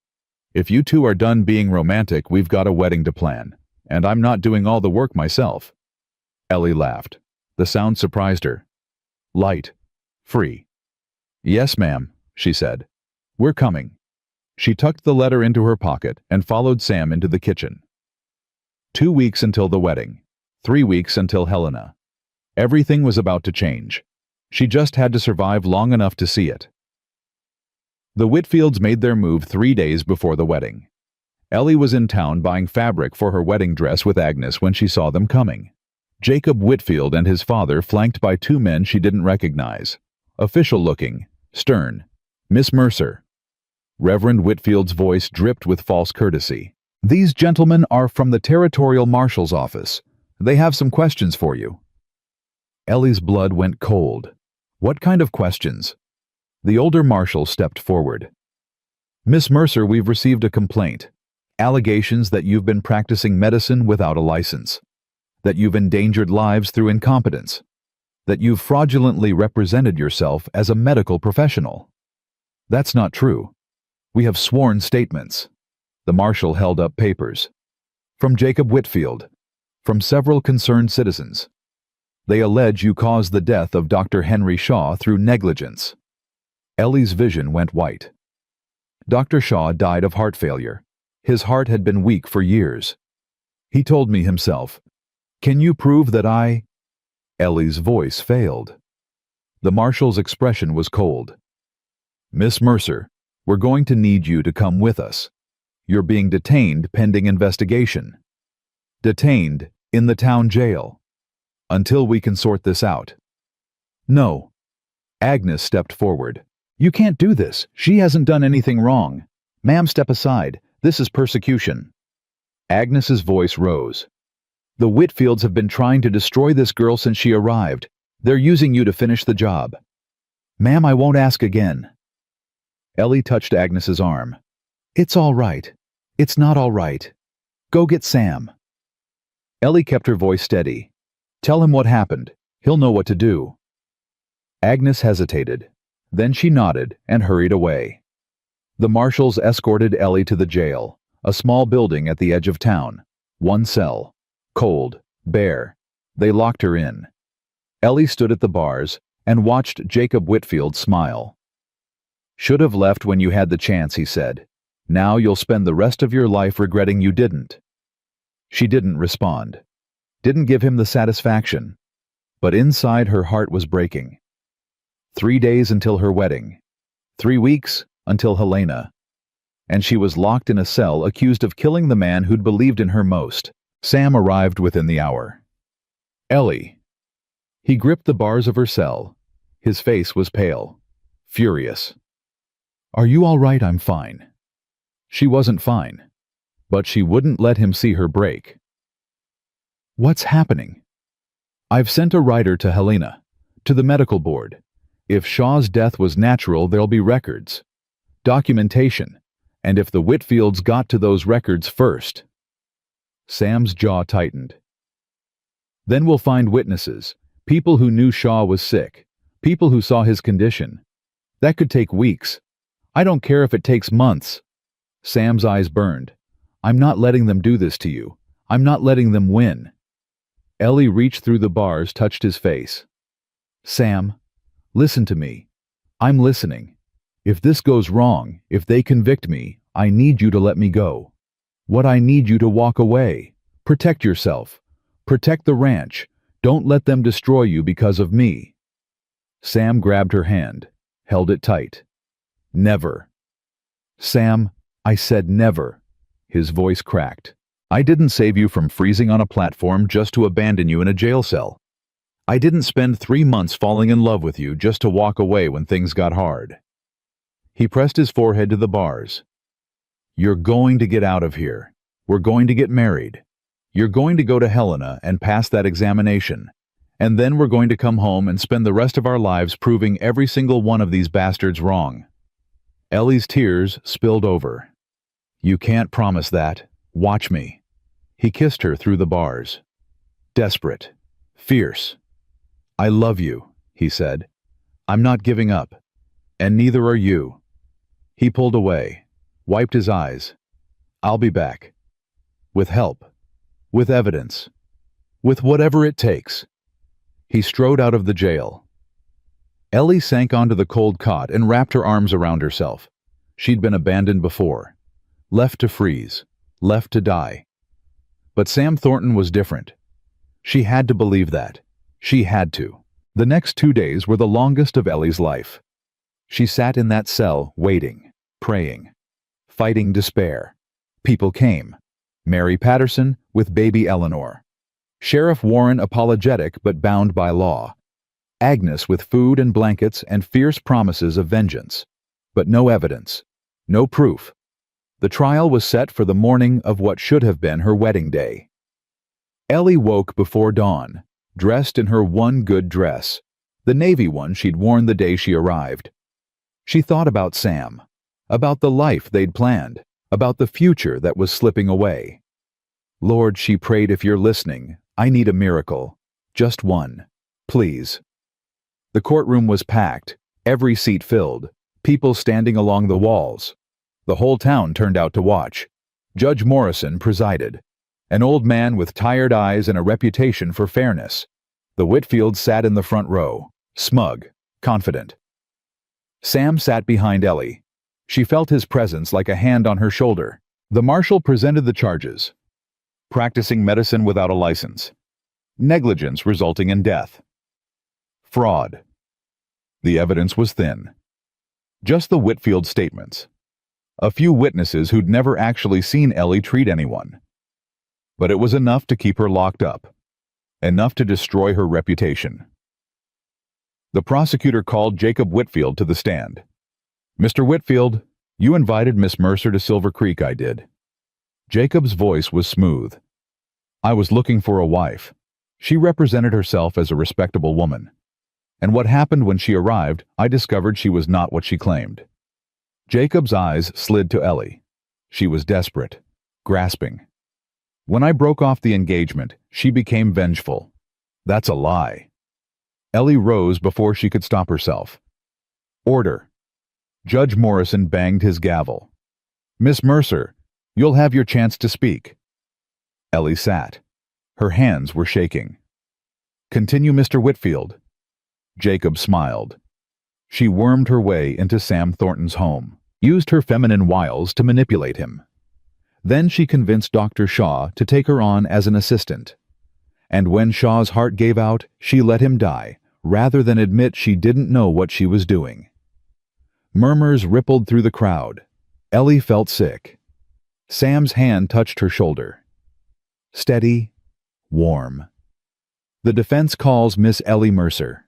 If you two are done being romantic, we've got a wedding to plan, and I'm not doing all the work myself. Ellie laughed. The sound surprised her. Light. Free. Yes, ma'am, she said. We're coming. She tucked the letter into her pocket and followed Sam into the kitchen. 2 weeks until the wedding. 3 weeks until Helena. Everything was about to change. She just had to survive long enough to see it. The Whitfields made their move 3 days before the wedding. Ellie was in town buying fabric for her wedding dress with Agnes when she saw them coming. Jacob Whitfield and his father flanked by 2 men she didn't recognize. Official-looking, stern. Miss Mercer. Reverend Whitfield's voice dripped with false courtesy. These gentlemen are from the Territorial Marshal's office. They have some questions for you. Ellie's blood went cold. What kind of questions? The older marshal stepped forward. Miss Mercer, we've received a complaint. Allegations that you've been practicing medicine without a license. That you've endangered lives through incompetence. That you've fraudulently represented yourself as a medical professional. That's not true. We have sworn statements. The marshal held up papers. From Jacob Whitfield. From several concerned citizens. They allege you caused the death of Dr. Henry Shaw through negligence. Ellie's vision went white. Dr. Shaw died of heart failure. His heart had been weak for years. He told me himself. Can you prove that I... Ellie's voice failed. The marshal's expression was cold. Miss Mercer, we're going to need you to come with us. You're being detained pending investigation. Detained in the town jail. Until we can sort this out. No. Agnes stepped forward. You can't do this. She hasn't done anything wrong. Ma'am, step aside. This is persecution. Agnes's voice rose. The Whitfields have been trying to destroy this girl since she arrived. They're using you to finish the job. Ma'am, I won't ask again. Ellie touched Agnes's arm. It's all right. It's not all right. Go get Sam. Ellie kept her voice steady. Tell him what happened. He'll know what to do. Agnes hesitated. Then she nodded and hurried away. The marshals escorted Ellie to the jail, a small building at the edge of town. 1 cell. Cold, bare. They locked her in. Ellie stood at the bars and watched Jacob Whitfield smile. Should have left when you had the chance, he said. Now you'll spend the rest of your life regretting you didn't. She didn't respond, didn't give him the satisfaction, but inside her heart was breaking. 3 days until her wedding, 3 weeks until Helena, and she was locked in a cell accused of killing the man who'd believed in her most. Sam arrived within the hour. Ellie. He gripped the bars of her cell. His face was pale, furious. Are you all right? I'm fine. She wasn't fine, but she wouldn't let him see her break. What's happening? I've sent a writer to Helena, to the medical board. If Shaw's death was natural, there'll be records, documentation, and if the Whitfields got to those records first. Sam's jaw tightened. Then we'll find witnesses, people who knew Shaw was sick, people who saw his condition. That could take weeks. I don't care if it takes months. Sam's eyes burned. I'm not letting them do this to you. I'm not letting them win. Ellie reached through the bars, touched his face. Sam, listen to me. I'm listening. If this goes wrong, if they convict me, I need you to let me go. What I need you to walk away. Protect yourself. Protect the ranch. Don't let them destroy you because of me. Sam grabbed her hand, held it tight. Never. Sam, I said never. His voice cracked. I didn't save you from freezing on a platform just to abandon you in a jail cell. I didn't spend 3 months falling in love with you just to walk away when things got hard. He pressed his forehead to the bars. You're going to get out of here. We're going to get married. You're going to go to Helena and pass that examination. And then we're going to come home and spend the rest of our lives proving every single one of these bastards wrong. Ellie's tears spilled over. You can't promise that. Watch me. He kissed her through the bars. Desperate. Fierce. I love you, he said. I'm not giving up. And neither are you. He pulled away, wiped his eyes. I'll be back. With help. With evidence. With whatever it takes. He strode out of the jail. Ellie sank onto the cold cot and wrapped her arms around herself. She'd been abandoned before. Left to freeze. Left to die. But Sam Thornton was different. She had to believe that. She had to. The next 2 days were the longest of Ellie's life. She sat in that cell, waiting, praying, fighting despair. People came. Mary Patterson with baby Eleanor. Sheriff Warren apologetic but bound by law. Agnes with food and blankets and fierce promises of vengeance. But no evidence. No proof. The trial was set for the morning of what should have been her wedding day. Ellie woke before dawn, dressed in her one good dress, the navy one she'd worn the day she arrived. She thought about Sam, about the life they'd planned, about the future that was slipping away. Lord, she prayed, if you're listening, I need a miracle. Just one. Please. The courtroom was packed, every seat filled, people standing along the walls. The whole town turned out to watch. Judge Morrison presided, an old man with tired eyes and a reputation for fairness. The Whitfields sat in the front row, smug, confident. Sam sat behind Ellie. She felt his presence like a hand on her shoulder. The marshal presented the charges. Practicing medicine without a license. Negligence resulting in death. Fraud. The evidence was thin. Just the Whitfield statements. A few witnesses who'd never actually seen Ellie treat anyone. But it was enough to keep her locked up. Enough to destroy her reputation. The prosecutor called Jacob Whitfield to the stand. Mr. Whitfield, you invited Miss Mercer to Silver Creek, I did. Jacob's voice was smooth. I was looking for a wife. She represented herself as a respectable woman. And what happened when she arrived, I discovered she was not what she claimed. Jacob's eyes slid to Ellie. She was desperate, grasping. When I broke off the engagement, she became vengeful. That's a lie. Ellie rose before she could stop herself. Order. Judge Morrison banged his gavel. Miss Mercer, you'll have your chance to speak. Ellie sat. Her hands were shaking. Continue, Mr. Whitfield. Jacob smiled. She wormed her way into Sam Thornton's home, used her feminine wiles to manipulate him. Then she convinced Dr. Shaw to take her on as an assistant. And when Shaw's heart gave out, she let him die, rather than admit she didn't know what she was doing. Murmurs rippled through the crowd. Ellie felt sick. Sam's hand touched her shoulder. Steady, warm. The defense calls Miss Ellie Mercer.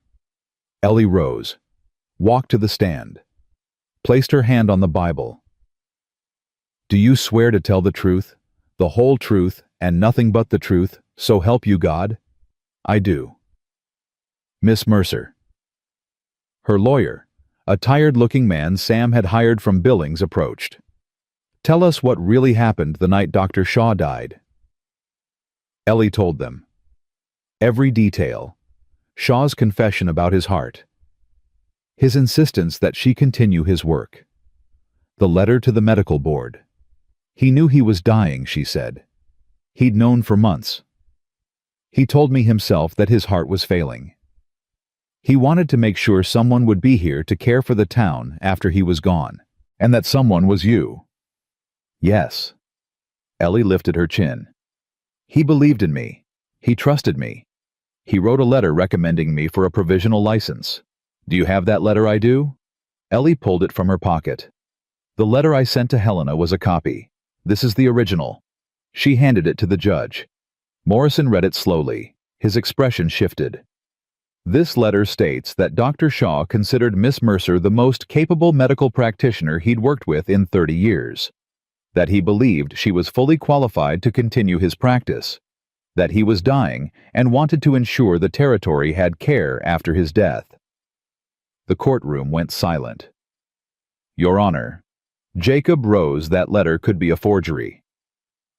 Ellie rose, walked to the stand, placed her hand on the Bible. Do you swear to tell the truth, the whole truth, and nothing but the truth, so help you God? I do. Miss Mercer. Her lawyer, a tired-looking man Sam had hired from Billings, approached. Tell us what really happened the night Dr. Shaw died. Ellie told them. Every detail. Shaw's confession about his heart. His insistence that she continue his work. The letter to the medical board. He knew he was dying, she said. He'd known for months. He told me himself that his heart was failing. He wanted to make sure someone would be here to care for the town after he was gone, and that someone was you. Yes. Ellie lifted her chin. He believed in me. He trusted me. He wrote a letter recommending me for a provisional license. Do you have that letter I do? Ellie pulled it from her pocket. The letter I sent to Helena was a copy. This is the original. She handed it to the judge. Morrison read it slowly. His expression shifted. This letter states that Dr. Shaw considered Miss Mercer the most capable medical practitioner he'd worked with in 30 years. That he believed she was fully qualified to continue his practice. That he was dying and wanted to ensure the territory had care after his death. The courtroom went silent. Your Honor, Jacob Rose, that letter could be a forgery.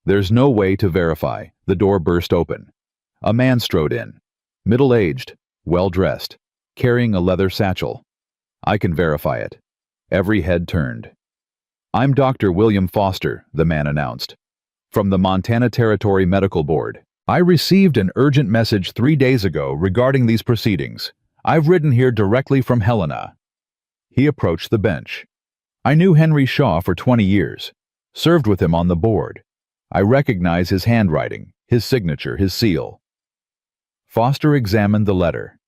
There's no way to verify. The door burst open. A man strode in, middle-aged, well-dressed, carrying a leather satchel. I can verify it. Every head turned. I'm Dr. William Foster, the man announced, from the Montana Territory Medical Board. I received an urgent message 3 days ago regarding these proceedings. I've written here directly from Helena. He approached the bench. I knew Henry Shaw for 20 years, served with him on the board. I recognize his handwriting, his signature, his seal. Foster examined the letter.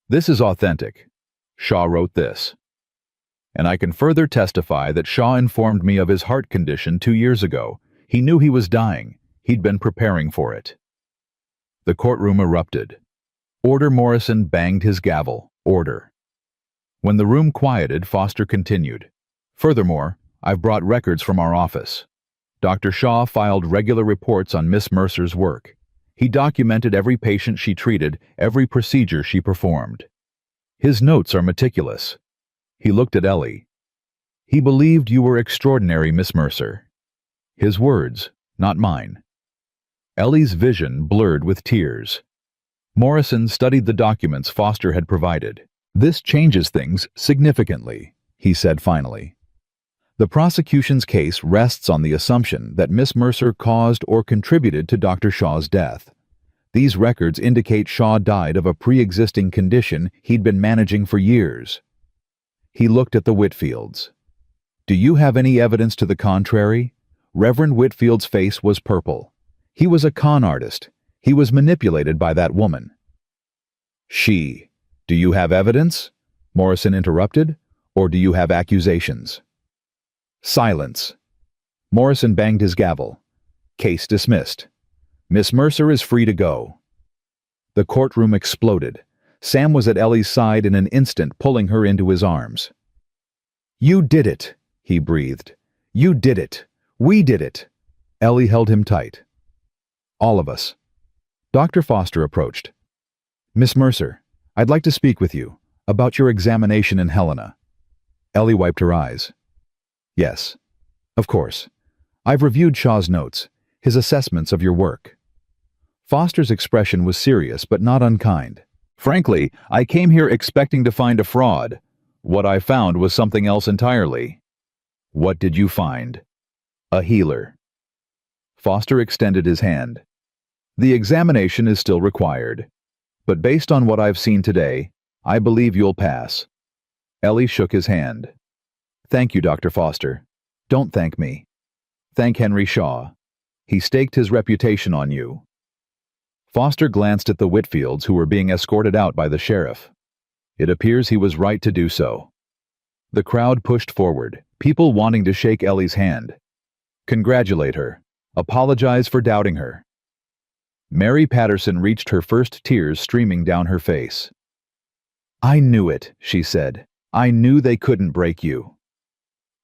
This is authentic. Shaw wrote this. And I can further testify that Shaw informed me of his heart condition 2 years ago. He knew he was dying. He'd been preparing for it. The courtroom erupted. Order. Morrison banged his gavel. Order. When the room quieted, Foster continued. Furthermore, I've brought records from our office. Dr. Shaw filed regular reports on Miss Mercer's work. He documented every patient she treated, every procedure she performed. His notes are meticulous. He looked at Ellie. He believed you were extraordinary, Miss Mercer. His words, not mine. Ellie's vision blurred with tears. Morrison studied the documents Foster had provided. This changes things significantly, he said finally. The prosecution's case rests on the assumption that Miss Mercer caused or contributed to Dr. Shaw's death. These records indicate Shaw died of a pre-existing condition he'd been managing for years. He looked at the Whitfields. Do you have any evidence to the contrary? Reverend Whitfield's face was purple. He was a con artist. He was manipulated by that woman. She. Do you have evidence? Morrison interrupted. Or do you have accusations? Silence. Morrison banged his gavel. Case dismissed. Miss Mercer is free to go. The courtroom exploded. Sam was at Ellie's side in an instant, pulling her into his arms. You did it, he breathed. You did it. We did it. Ellie held him tight. All of us. Dr. Foster approached. Miss Mercer, I'd like to speak with you about your examination in Helena. Ellie wiped her eyes. Yes, of course. I've reviewed Shaw's notes, his assessments of your work. Foster's expression was serious but not unkind. Frankly, I came here expecting to find a fraud. What I found was something else entirely. What did you find? A healer. Foster extended his hand. The examination is still required. But based on what I've seen today, I believe you'll pass. Ellie shook his hand. Thank you, Dr. Foster. Don't thank me. Thank Henry Shaw. He staked his reputation on you." Foster glanced at the Whitfields who were being escorted out by the sheriff. It appears he was right to do so. The crowd pushed forward, people wanting to shake Ellie's hand. Congratulate her. Apologize for doubting her. Mary Patterson reached her first tears streaming down her face. "I knew it," she said. "I knew they couldn't break you."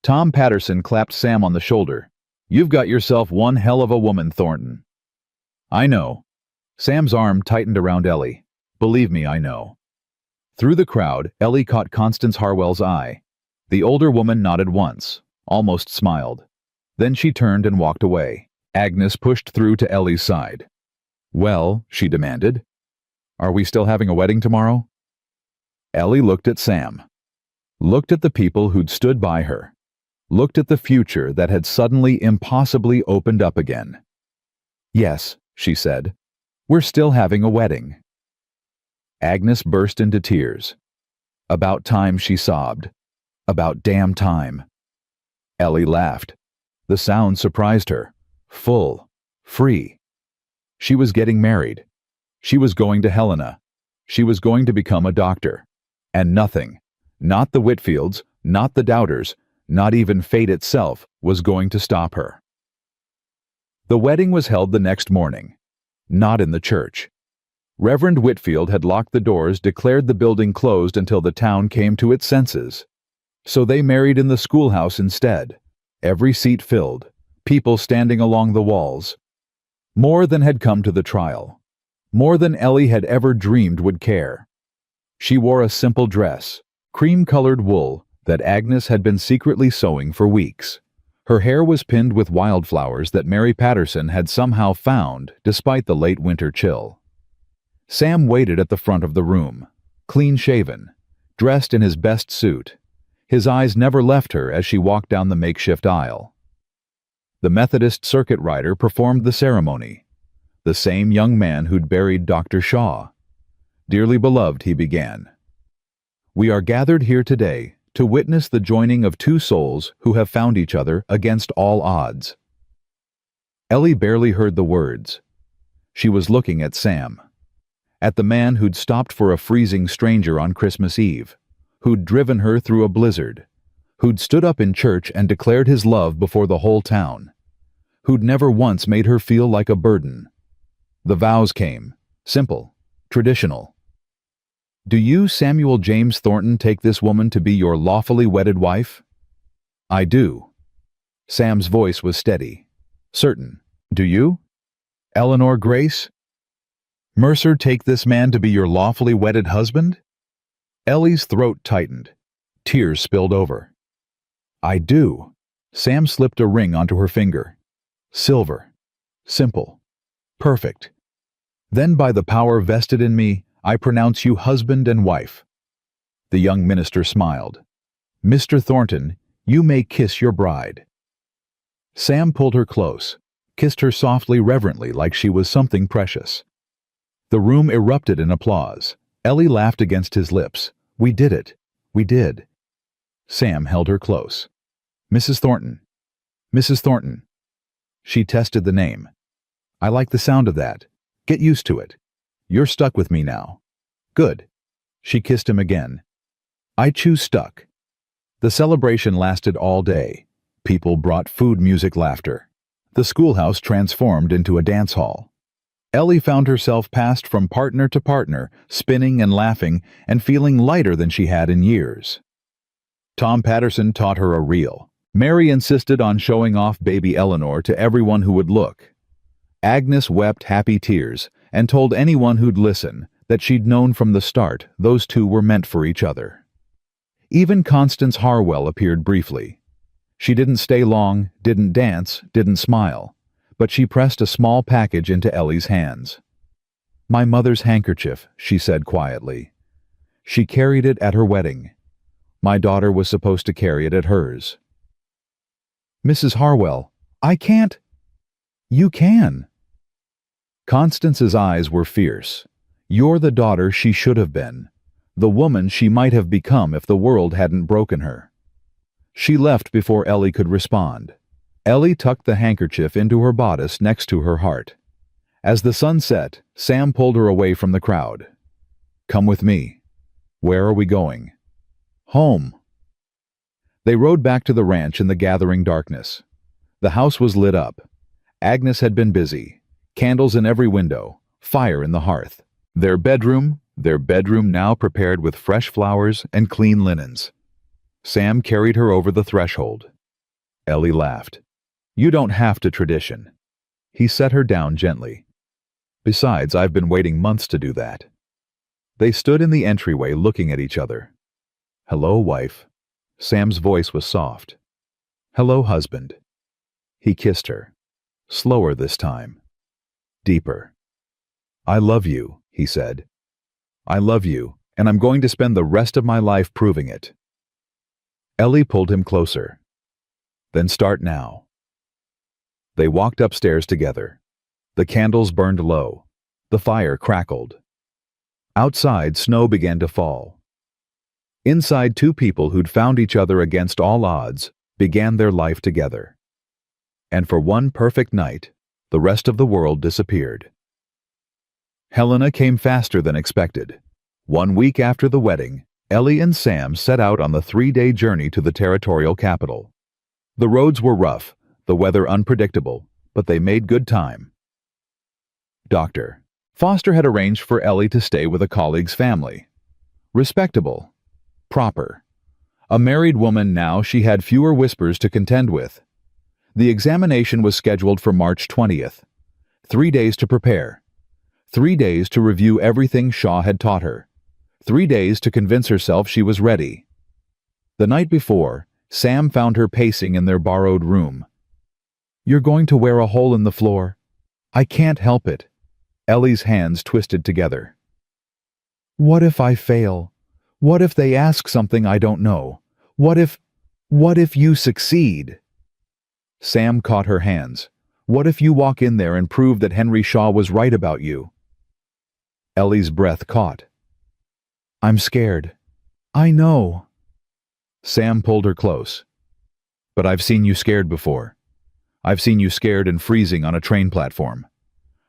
Tom Patterson clapped Sam on the shoulder. "You've got yourself one hell of a woman, Thornton." "I know." Sam's arm tightened around Ellie. "Believe me, I know." Through the crowd, Ellie caught Constance Harwell's eye. The older woman nodded once, almost smiled. Then she turned and walked away. Agnes pushed through to Ellie's side. "Well," she demanded, "are we still having a wedding tomorrow?" Ellie looked at Sam. Looked at the people who'd stood by her. Looked at the future that had suddenly impossibly opened up again. "Yes," she said, "we're still having a wedding." Agnes burst into tears. "About time," she sobbed. "About damn time." Ellie laughed. The sound surprised her. Full. Free. She was getting married. She was going to Helena. She was going to become a doctor. And nothing, not the Whitfields, not the doubters, not even fate itself, was going to stop her. The wedding was held the next morning. Not in the church. Reverend Whitfield had locked the doors, declared the building closed until the town came to its senses. So they married in the schoolhouse instead. Every seat filled, people standing along the walls. More than had come to the trial. More than Ellie had ever dreamed would care. She wore a simple dress, cream-colored wool, that Agnes had been secretly sewing for weeks. Her hair was pinned with wildflowers that Mary Patterson had somehow found despite the late winter chill. Sam waited at the front of the room, clean-shaven, dressed in his best suit. His eyes never left her as she walked down the makeshift aisle. The Methodist circuit rider performed the ceremony. The same young man who'd buried Dr. Shaw. "Dearly beloved," he began, "we are gathered here today to witness the joining of two souls who have found each other against all odds." Ellie barely heard the words. She was looking at Sam. At the man who'd stopped for a freezing stranger on Christmas Eve, who'd driven her through a blizzard, who'd stood up in church and declared his love before the whole town, who'd never once made her feel like a burden. The vows came, simple, traditional. "Do you, Samuel James Thornton, take this woman to be your lawfully wedded wife?" "I do." Sam's voice was steady. "Certain. Do you?" "Eleanor Grace?" "Mercer, take this man to be your lawfully wedded husband?" Ellie's throat tightened. Tears spilled over. "I do." Sam slipped a ring onto her finger. "Silver. Simple. Perfect. Then by the power vested in me, I pronounce you husband and wife." The young minister smiled. "Mr. Thornton, you may kiss your bride." Sam pulled her close, kissed her softly, reverently, like she was something precious. The room erupted in applause. Ellie laughed against his lips. "We did it. We did." Sam held her close. "Mrs. Thornton. Mrs. Thornton." She tested the name. "I like the sound of that. Get used to it. You're stuck with me now." "Good." She kissed him again. "I choose stuck." The celebration lasted all day. People brought food, music, laughter. The schoolhouse transformed into a dance hall. Ellie found herself passed from partner to partner, spinning and laughing, and feeling lighter than she had in years. Tom Patterson taught her a reel. Mary insisted on showing off baby Eleanor to everyone who would look. Agnes wept happy tears and told anyone who'd listen that she'd known from the start those two were meant for each other. Even Constance Harwell appeared briefly. She didn't stay long, didn't dance, didn't smile, but she pressed a small package into Ellie's hands. "My mother's handkerchief," she said quietly. "She carried it at her wedding. My daughter was supposed to carry it at hers." "Mrs. Harwell, I can't." "You can." Constance's eyes were fierce. "You're the daughter she should have been, the woman she might have become if the world hadn't broken her." She left before Ellie could respond. Ellie tucked the handkerchief into her bodice next to her heart. As the sun set, Sam pulled her away from the crowd. "Come with me." "Where are we going?" "Home." They rode back to the ranch in the gathering darkness. The house was lit up. Agnes had been busy. Candles in every window, fire in the hearth. Their bedroom now prepared with fresh flowers and clean linens. Sam carried her over the threshold. Ellie laughed. "You don't have to tradition." He set her down gently. "Besides, I've been waiting months to do that." They stood in the entryway looking at each other. "Hello, wife." Sam's voice was soft. "Hello, husband." He kissed her. Slower this time. Deeper. "I love you," he said. "I love you, and I'm going to spend the rest of my life proving it." Ellie pulled him closer. "Then start now." They walked upstairs together. The candles burned low. The fire crackled. Outside, snow began to fall. Inside, two people who'd found each other against all odds began their life together. And for one perfect night, the rest of the world disappeared. Helena came faster than expected. 1 week after the wedding, Ellie and Sam set out on the 3-day journey to the territorial capital. The roads were rough, the weather unpredictable, but they made good time. Dr. Foster had arranged for Ellie to stay with a colleague's family. Respectable. Proper. A married woman now, she had fewer whispers to contend with. The examination was scheduled for March 20th. 3 days to prepare. 3 days to review everything Shaw had taught her. 3 days to convince herself she was ready. The night before, Sam found her pacing in their borrowed room. "You're going to wear a hole in the floor." "I can't help it." Ellie's hands twisted together. "What if I fail? What if they ask something I don't know? What if you succeed?" Sam caught her hands. "What if you walk in there and prove that Henry Shaw was right about you?" Ellie's breath caught. "I'm scared." "I know." Sam pulled her close. "But I've seen you scared before. I've seen you scared and freezing on a train platform.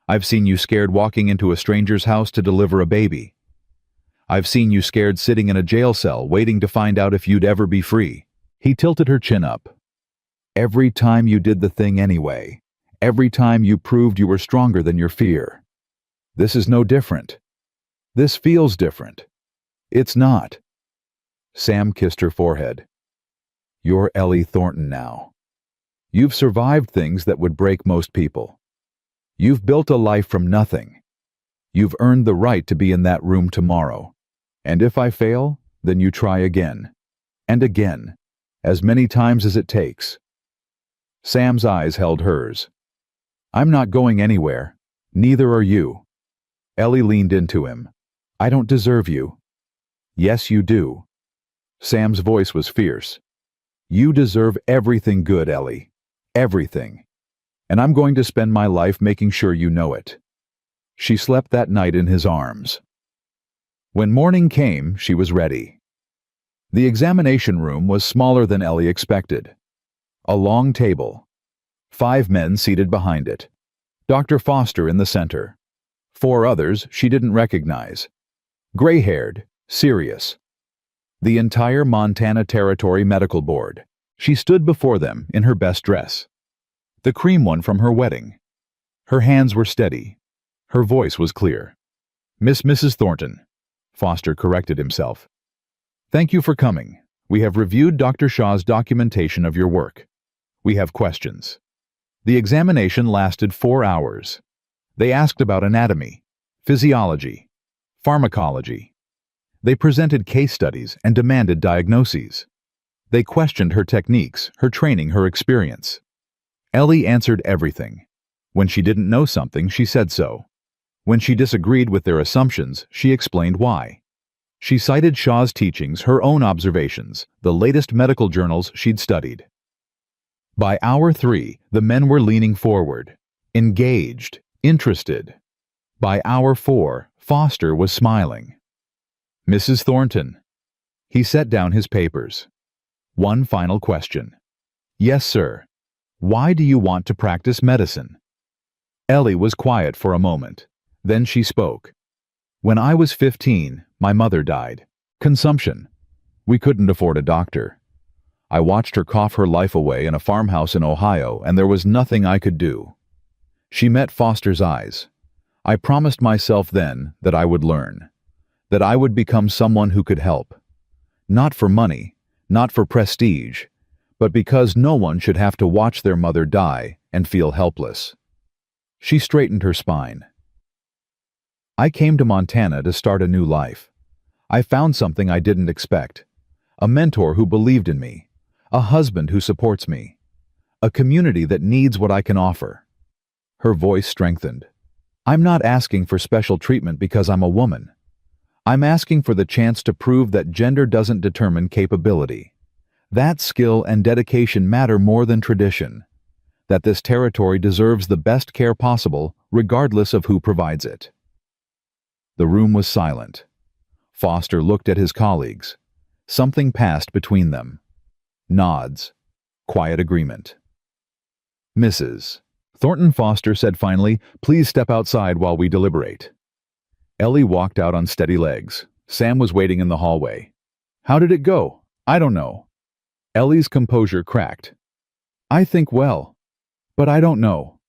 I've seen you scared walking into a stranger's house to deliver a baby. I've seen you scared sitting in a jail cell waiting to find out if you'd ever be free." He tilted her chin up. "Every time you did the thing anyway. Every time you proved you were stronger than your fear. This is no different. This feels different. It's not." Sam kissed her forehead. "You're Ellie Thornton now. You've survived things that would break most people. You've built a life from nothing. You've earned the right to be in that room tomorrow. And if I fail, then you try again. And again. As many times as it takes." Sam's eyes held hers. "I'm not going anywhere. Neither are you." Ellie leaned into him. "I don't deserve you." "Yes, you do." Sam's voice was fierce. "You deserve everything good, Ellie. Everything. And I'm going to spend my life making sure you know it." She slept that night in his arms. When morning came, she was ready. The examination room was smaller than Ellie expected. A long table. 5 men seated behind it. Dr. Foster in the center. 4 others she didn't recognize. Gray-haired, serious. The entire Montana Territory Medical Board. She stood before them in her best dress. The cream one from her wedding. Her hands were steady. Her voice was clear. Mrs. Thornton," Foster corrected himself. "Thank you for coming. We have reviewed Dr. Shaw's documentation of your work. We have questions." The examination lasted 4 hours. They asked about anatomy, physiology, pharmacology. They presented case studies and demanded diagnoses. They questioned her techniques, her training, her experience. Ellie answered everything. When she didn't know something, she said so. When she disagreed with their assumptions, she explained why. She cited Shaw's teachings, her own observations, the latest medical journals she'd studied. By hour 3, the men were leaning forward, engaged, interested. By hour 4, Foster was smiling. "Mrs. Thornton." He set down his papers. "One final question." "Yes, sir." Why do you want to practice medicine? Ellie was quiet for a moment. Then she spoke. When I was 15, my mother died. Consumption. We couldn't afford a doctor. I watched her cough her life away in a farmhouse in Ohio, and there was nothing I could do. She met Foster's eyes. I promised myself then that I would learn, that I would become someone who could help. Not for money, not for prestige, but because no one should have to watch their mother die and feel helpless. She straightened her spine. I came to Montana to start a new life. I found something I didn't expect. A mentor who believed in me. A husband who supports me. A community that needs what I can offer. Her voice strengthened. I'm not asking for special treatment because I'm a woman. I'm asking for the chance to prove that gender doesn't determine capability. That skill and dedication matter more than tradition. That this territory deserves the best care possible, regardless of who provides it. The room was silent. Foster looked at his colleagues. Something passed between them. Nods. Quiet agreement. Mrs. Thornton Foster said finally, "Please step outside while we deliberate." Ellie walked out on steady legs. Sam was waiting in the hallway. "How did it go?" "I don't know." Ellie's composure cracked. "I think well. But I don't know."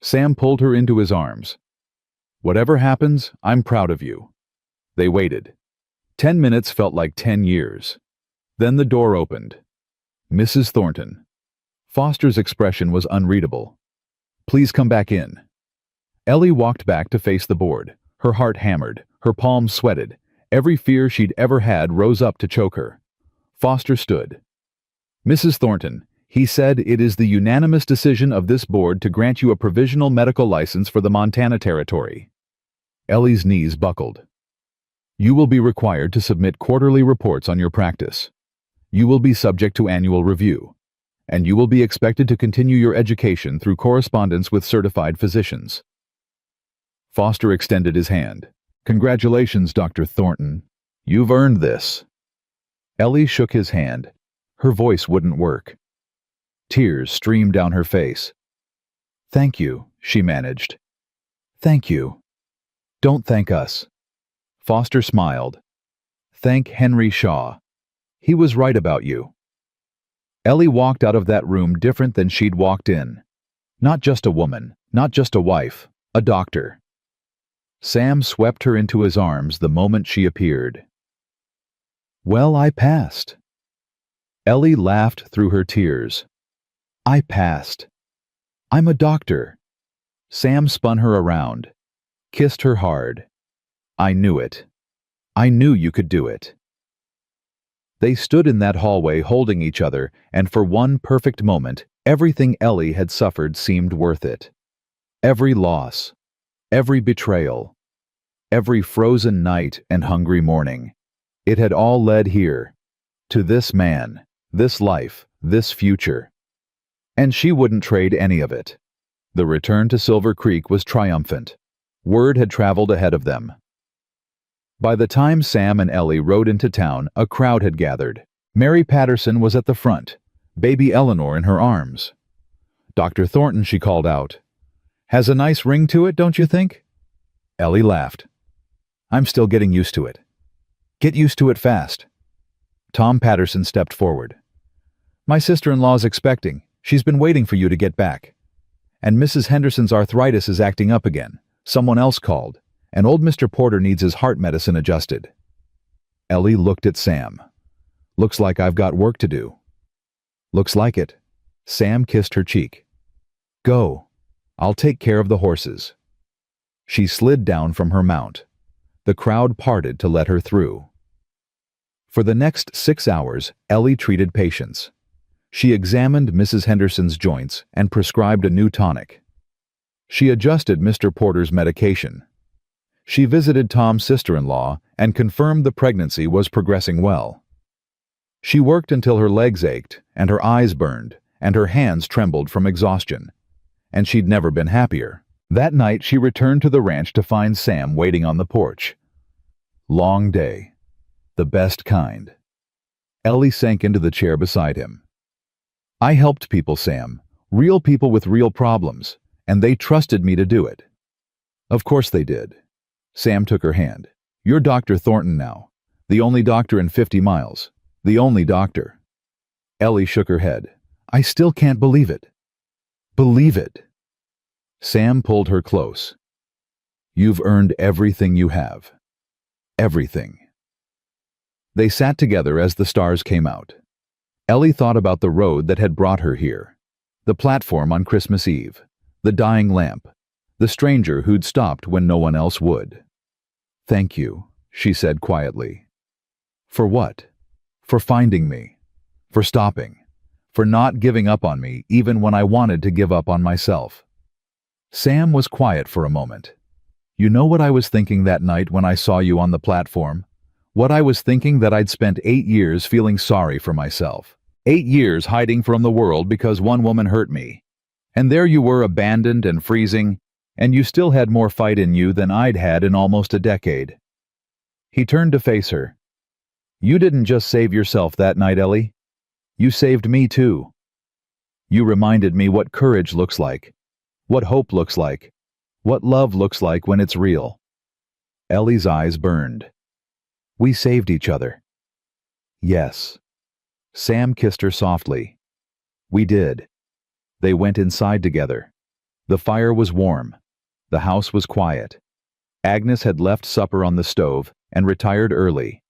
Sam pulled her into his arms. "Whatever happens, I'm proud of you." They waited. 10 minutes felt like 10 years. Then the door opened. Mrs. Thornton. Foster's expression was unreadable. "Please come back in." Ellie walked back to face the board. Her heart hammered, her palms sweated. Every fear she'd ever had rose up to choke her. Foster stood. "Mrs. Thornton, he said it is the unanimous decision of this board to grant you a provisional medical license for the Montana Territory." Ellie's knees buckled. "You will be required to submit quarterly reports on your practice. You will be subject to annual review. And you will be expected to continue your education through correspondence with certified physicians." Foster extended his hand. "Congratulations, Dr. Thornton. You've earned this." Ellie shook his hand. Her voice wouldn't work. Tears streamed down her face. "Thank you," she managed. "Thank you." "Don't thank us." Foster smiled. "Thank Henry Shaw. He was right about you." Ellie walked out of that room different than she'd walked in. Not just a woman, not just a wife, a doctor. Sam swept her into his arms the moment she appeared. "Well, I passed." Ellie laughed through her tears. "I passed. I'm a doctor." Sam spun her around, kissed her hard. "I knew it. I knew you could do it." They stood in that hallway holding each other, and for one perfect moment, everything Ellie had suffered seemed worth it. Every loss, every betrayal, every frozen night and hungry morning. It had all led here, to this man, this life, this future. And she wouldn't trade any of it. The return to Silver Creek was triumphant. Word had traveled ahead of them. By the time Sam and Ellie rode into town, a crowd had gathered. Mary Patterson was at the front, baby Eleanor in her arms. "Dr. Thornton," she called out. "Has a nice ring to it, don't you think?" Ellie laughed. "I'm still getting used to it." "Get used to it fast." Tom Patterson stepped forward. "My sister-in-law's expecting. She's been waiting for you to get back. And Mrs. Henderson's arthritis is acting up again. Someone else called. And old Mr. Porter needs his heart medicine adjusted." Ellie looked at Sam. "Looks like I've got work to do." "Looks like it." Sam kissed her cheek. "Go. I'll take care of the horses." She slid down from her mount. The crowd parted to let her through. For the next 6 hours, Ellie treated patients. She examined Mrs. Henderson's joints and prescribed a new tonic. She adjusted Mr. Porter's medication. She visited Tom's sister-in-law and confirmed the pregnancy was progressing well. She worked until her legs ached, and her eyes burned, and her hands trembled from exhaustion. And she'd never been happier. That night she returned to the ranch to find Sam waiting on the porch. Long day. The best kind. Ellie sank into the chair beside him. "I helped people, Sam. Real people with real problems, and they trusted me to do it. Of course they did. Sam took her hand. You're Dr. Thornton now. The only doctor in 50 miles. The only doctor. Ellie shook her head. I still can't believe it. Believe it. Sam pulled her close. You've earned everything you have. Everything. They sat together as the stars came out. Ellie thought about the road that had brought her here. The platform on Christmas Eve. The dying lamp. The stranger who'd stopped when no one else would. Thank you, she said quietly. For what? For finding me. For stopping. For not giving up on me even when I wanted to give up on myself. Sam was quiet for a moment. You know what I was thinking that night when I saw you on the platform? What I was thinking that I'd spent 8 years feeling sorry for myself. 8 years hiding from the world because one woman hurt me. And there you were abandoned and freezing, and you still had more fight in you than I'd had in almost a decade. He turned to face her. You didn't just save yourself that night, Ellie. You saved me too. You reminded me what courage looks like, what hope looks like, what love looks like when it's real. Ellie's eyes burned. We saved each other. Yes. Sam kissed her softly. We did. They went inside together. The fire was warm. The house was quiet. Agnes had left supper on the stove and retired early.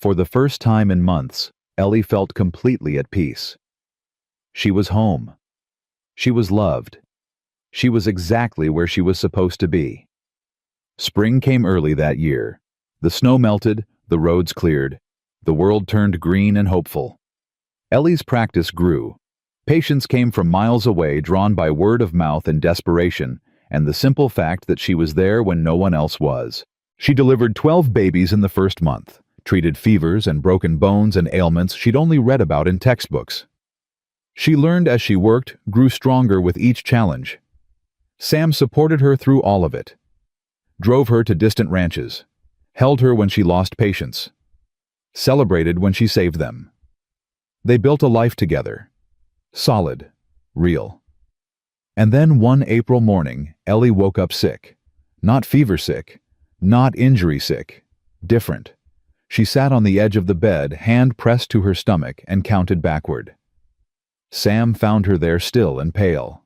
For the first time in months, Ellie felt completely at peace. She was home. She was loved. She was exactly where she was supposed to be. Spring came early that year. The snow melted, the roads cleared. The world turned green and hopeful. Ellie's practice grew. Patients came from miles away, drawn by word of mouth and desperation, and the simple fact that she was there when no one else was. She delivered 12 babies in the first month, treated fevers and broken bones and ailments she'd only read about in textbooks. She learned as she worked, grew stronger with each challenge. Sam supported her through all of it. Drove her to distant ranches. Held her when she lost patience. Celebrated when she saved them. They built a life together. Solid. Real. And then one April morning, Ellie woke up sick. Not fever sick. Not injury sick. Different. She sat on the edge of the bed, hand pressed to her stomach, and counted backward. Sam found her there still and pale.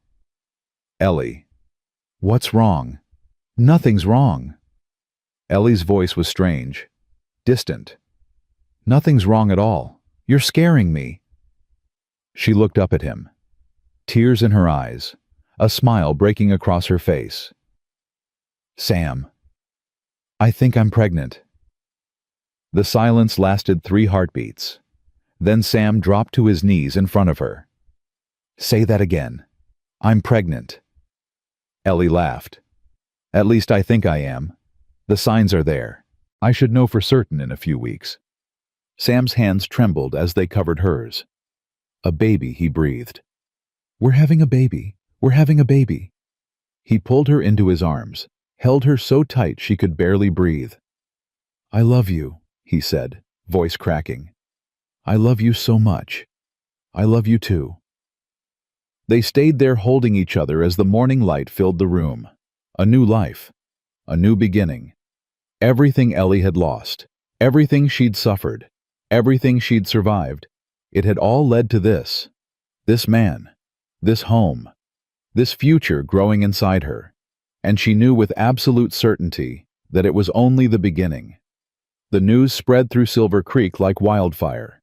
Ellie. What's wrong? Nothing's wrong. Ellie's voice was strange. Distant. Nothing's wrong at all. You're scaring me. She looked up at him. Tears in her eyes. A smile breaking across her face. Sam. I think I'm pregnant. The silence lasted 3 heartbeats. Then Sam dropped to his knees in front of her. Say that again. I'm pregnant. Ellie laughed. At least I think I am. The signs are there. I should know for certain in a few weeks. Sam's hands trembled as they covered hers. A baby, he breathed. We're having a baby. We're having a baby. He pulled her into his arms, held her so tight she could barely breathe. I love you, he said, voice cracking. I love you so much. I love you too. They stayed there holding each other as the morning light filled the room. A new life. A new beginning. Everything Ellie had lost. Everything she'd suffered. Everything she'd survived. It had all led to this. This man. This home. This future growing inside her. And she knew with absolute certainty that it was only the beginning. The news spread through Silver Creek like wildfire.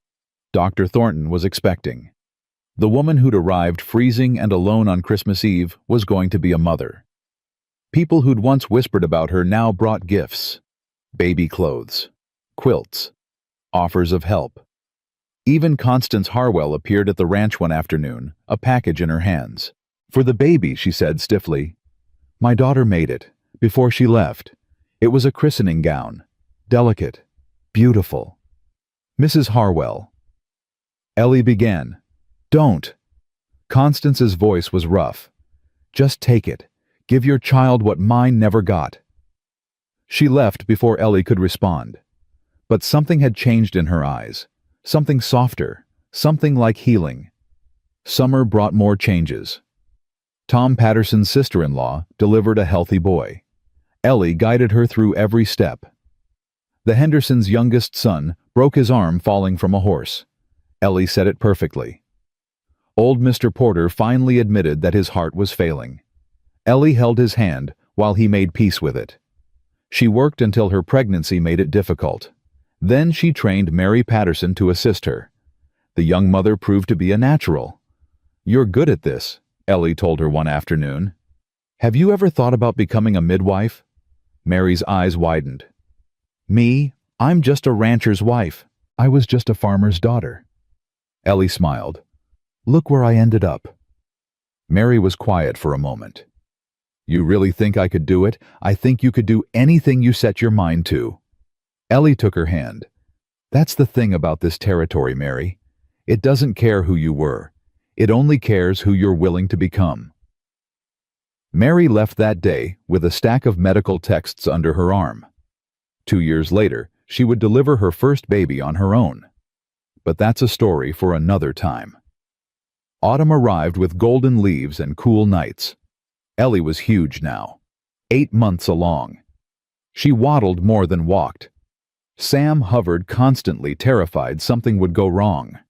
Dr. Thornton was expecting. The woman who'd arrived freezing and alone on Christmas Eve was going to be a mother. People who'd once whispered about her now brought gifts. Baby clothes. Quilts. Offers of help. Even Constance Harwell appeared at the ranch one afternoon, a package in her hands. For the baby, she said stiffly. My daughter made it, before she left. It was a christening gown. Delicate. Beautiful. Mrs. Harwell. Ellie began. Don't. Constance's voice was rough. Just take it. Give your child what mine never got. She left before Ellie could respond. But something had changed in her eyes. Something softer. Something like healing. Summer brought more changes. Tom Patterson's sister-in-law delivered a healthy boy. Ellie guided her through every step. The Hendersons' youngest son broke his arm falling from a horse. Ellie said it perfectly. Old Mr. Porter finally admitted that his heart was failing. Ellie held his hand while he made peace with it. She worked until her pregnancy made it difficult. Then she trained Mary Patterson to assist her. The young mother proved to be a natural. "You're good at this," Ellie told her one afternoon. "Have you ever thought about becoming a midwife?" Mary's eyes widened. "Me? I'm just a rancher's wife. I was just a farmer's daughter." Ellie smiled. "Look where I ended up." Mary was quiet for a moment. "You really think I could do it? I think you could do anything you set your mind to." Ellie took her hand. "That's the thing about this territory, Mary. It doesn't care who you were. It only cares who you're willing to become." Mary left that day with a stack of medical texts under her arm. 2 years later, she would deliver her first baby on her own. But that's a story for another time. Autumn arrived with golden leaves and cool nights. Ellie was huge now, 8 months along. She waddled more than walked. Sam hovered constantly, terrified something would go wrong.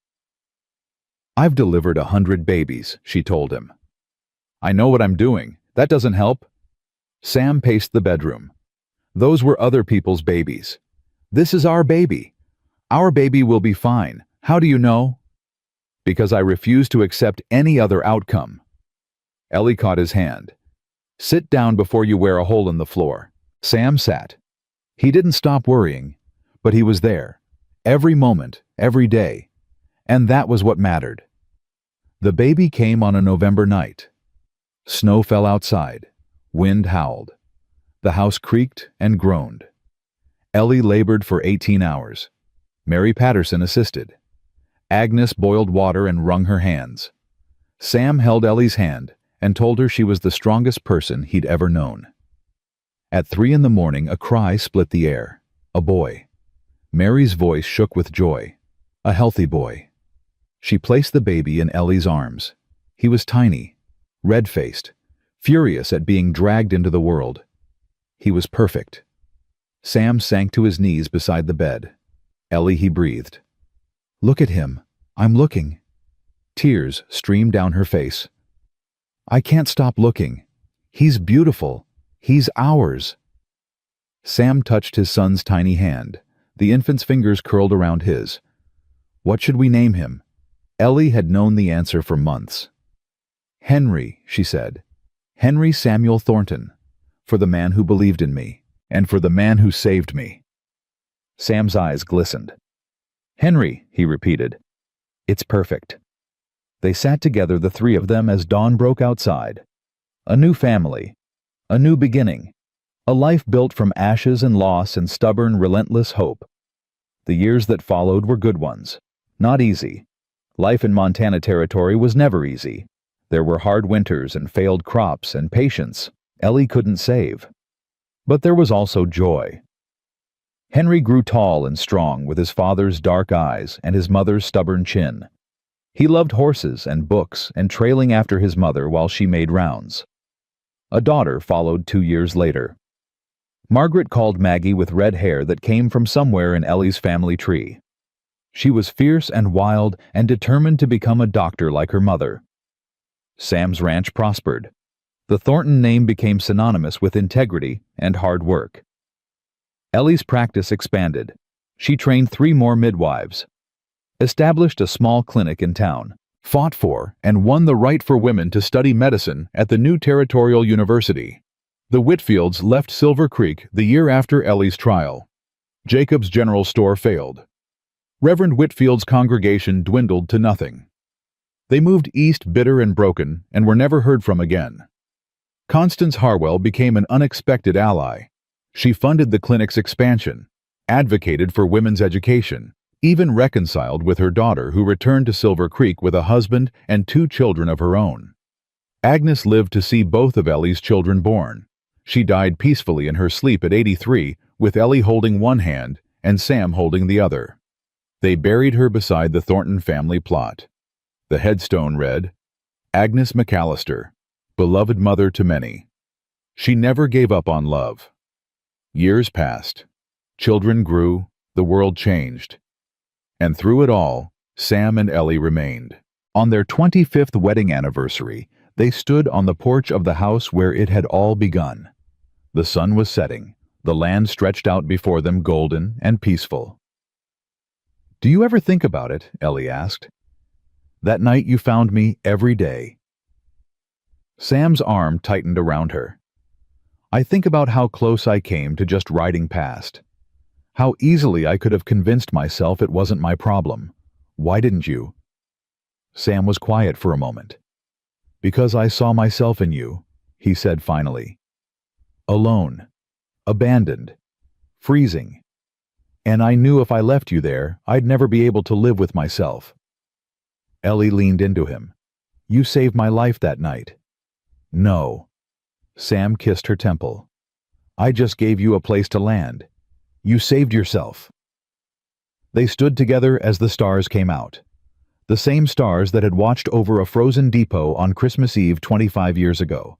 "I've delivered 100 babies," she told him. "I know what I'm doing. That doesn't help." Sam paced the bedroom. "Those were other people's babies. This is our baby. Our baby will be fine. How do you know?" "Because I refuse to accept any other outcome." Ellie caught his hand. "Sit down before you wear a hole in the floor." Sam sat. He didn't stop worrying, but he was there, every moment, every day. And that was what mattered. The baby came on a November night. Snow fell outside. Wind howled. The house creaked and groaned. Ellie labored for 18 hours. Mary Patterson assisted. Agnes boiled water and wrung her hands. Sam held Ellie's hand and told her she was the strongest person he'd ever known. At 3 in the morning, a cry split the air. A boy. Mary's voice shook with joy. A healthy boy. She placed the baby in Ellie's arms. He was tiny, red-faced, furious at being dragged into the world. He was perfect. Sam sank to his knees beside the bed. "Ellie," he breathed. "Look at him. I'm looking." Tears streamed down her face. "I can't stop looking. He's beautiful. He's ours." Sam touched his son's tiny hand. The infant's fingers curled around his. "What should we name him?" Ellie had known the answer for months. "Henry," she said. "Henry Samuel Thornton, for the man who believed in me, and for the man who saved me." Sam's eyes glistened. "Henry," he repeated. "It's perfect." They sat together, the three of them, as dawn broke outside. A new family. A new beginning. A life built from ashes and loss and stubborn, relentless hope. The years that followed were good ones. Not easy. Life in Montana Territory was never easy. There were hard winters and failed crops and patience Ellie couldn't save. But there was also joy. Henry grew tall and strong with his father's dark eyes and his mother's stubborn chin. He loved horses and books and trailing after his mother while she made rounds. A daughter followed 2 years later. Margaret called Maggie, with red hair that came from somewhere in Ellie's family tree. She was fierce and wild and determined to become a doctor like her mother. Sam's ranch prospered. The Thornton name became synonymous with integrity and hard work. Ellie's practice expanded. She trained 3 more midwives, established a small clinic in town, fought for and won the right for women to study medicine at the new Territorial University. The Whitfields left Silver Creek the year after Ellie's trial. Jacob's General Store failed. Reverend Whitfield's congregation dwindled to nothing. They moved east bitter and broken and were never heard from again. Constance Harwell became an unexpected ally. She funded the clinic's expansion, advocated for women's education, even reconciled with her daughter, who returned to Silver Creek with a husband and 2 children of her own. Agnes lived to see both of Ellie's children born. She died peacefully in her sleep at 83, with Ellie holding one hand and Sam holding the other. They buried her beside the Thornton family plot. The headstone read, Agnes McAllister, beloved mother to many. She never gave up on love. Years passed. Children grew. The world changed. And through it all, Sam and Ellie remained. On their 25th wedding anniversary, they stood on the porch of the house where it had all begun. The sun was setting. The land stretched out before them golden and peaceful. "Do you ever think about it?" Ellie asked. "That night you found me every day." Sam's arm tightened around her. "I think about how close I came to just riding past. How easily I could have convinced myself it wasn't my problem. Why didn't you?" Sam was quiet for a moment. "Because I saw myself in you," he said finally. "Alone. Abandoned. Freezing. And I knew if I left you there, I'd never be able to live with myself." Ellie leaned into him. "You saved my life that night." "No." Sam kissed her temple. "I just gave you a place to land. You saved yourself." They stood together as the stars came out. The same stars that had watched over a frozen depot on Christmas Eve 25 years ago.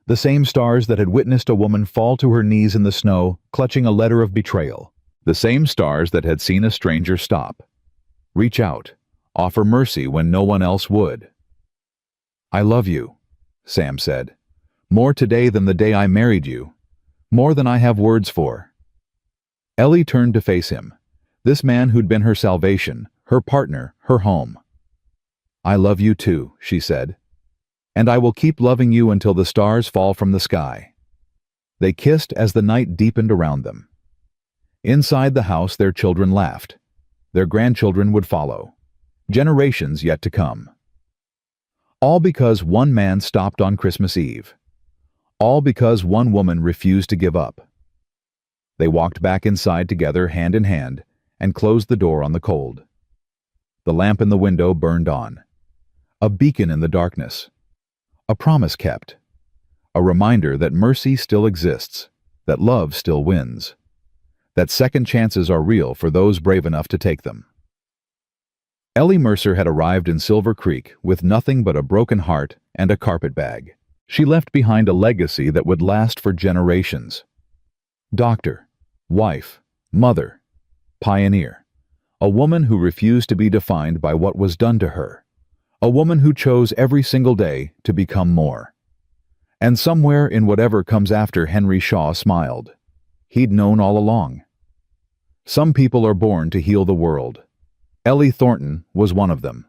The same stars that had witnessed a woman fall to her knees in the snow, clutching a letter of betrayal. The same stars that had seen a stranger stop, reach out, offer mercy when no one else would. "I love you," Sam said. "More today than the day I married you. More than I have words for." Ellie turned to face him, this man who'd been her salvation, her partner, her home. "I love you too," she said. "And I will keep loving you until the stars fall from the sky." They kissed as the night deepened around them. Inside the house their children laughed. Their grandchildren would follow. Generations yet to come. All because one man stopped on Christmas Eve. All because one woman refused to give up. They walked back inside together hand in hand and closed the door on the cold. The lamp in the window burned on. A beacon in the darkness. A promise kept. A reminder that mercy still exists, that love still wins, that second chances are real for those brave enough to take them. Ellie Mercer had arrived in Silver Creek with nothing but a broken heart and a carpet bag. She left behind a legacy that would last for generations. Doctor, wife, mother, pioneer. A woman who refused to be defined by what was done to her. A woman who chose every single day to become more. And somewhere in whatever comes after, Henry Shaw smiled. He'd known all along. Some people are born to heal the world. Ellie Thornton was one of them.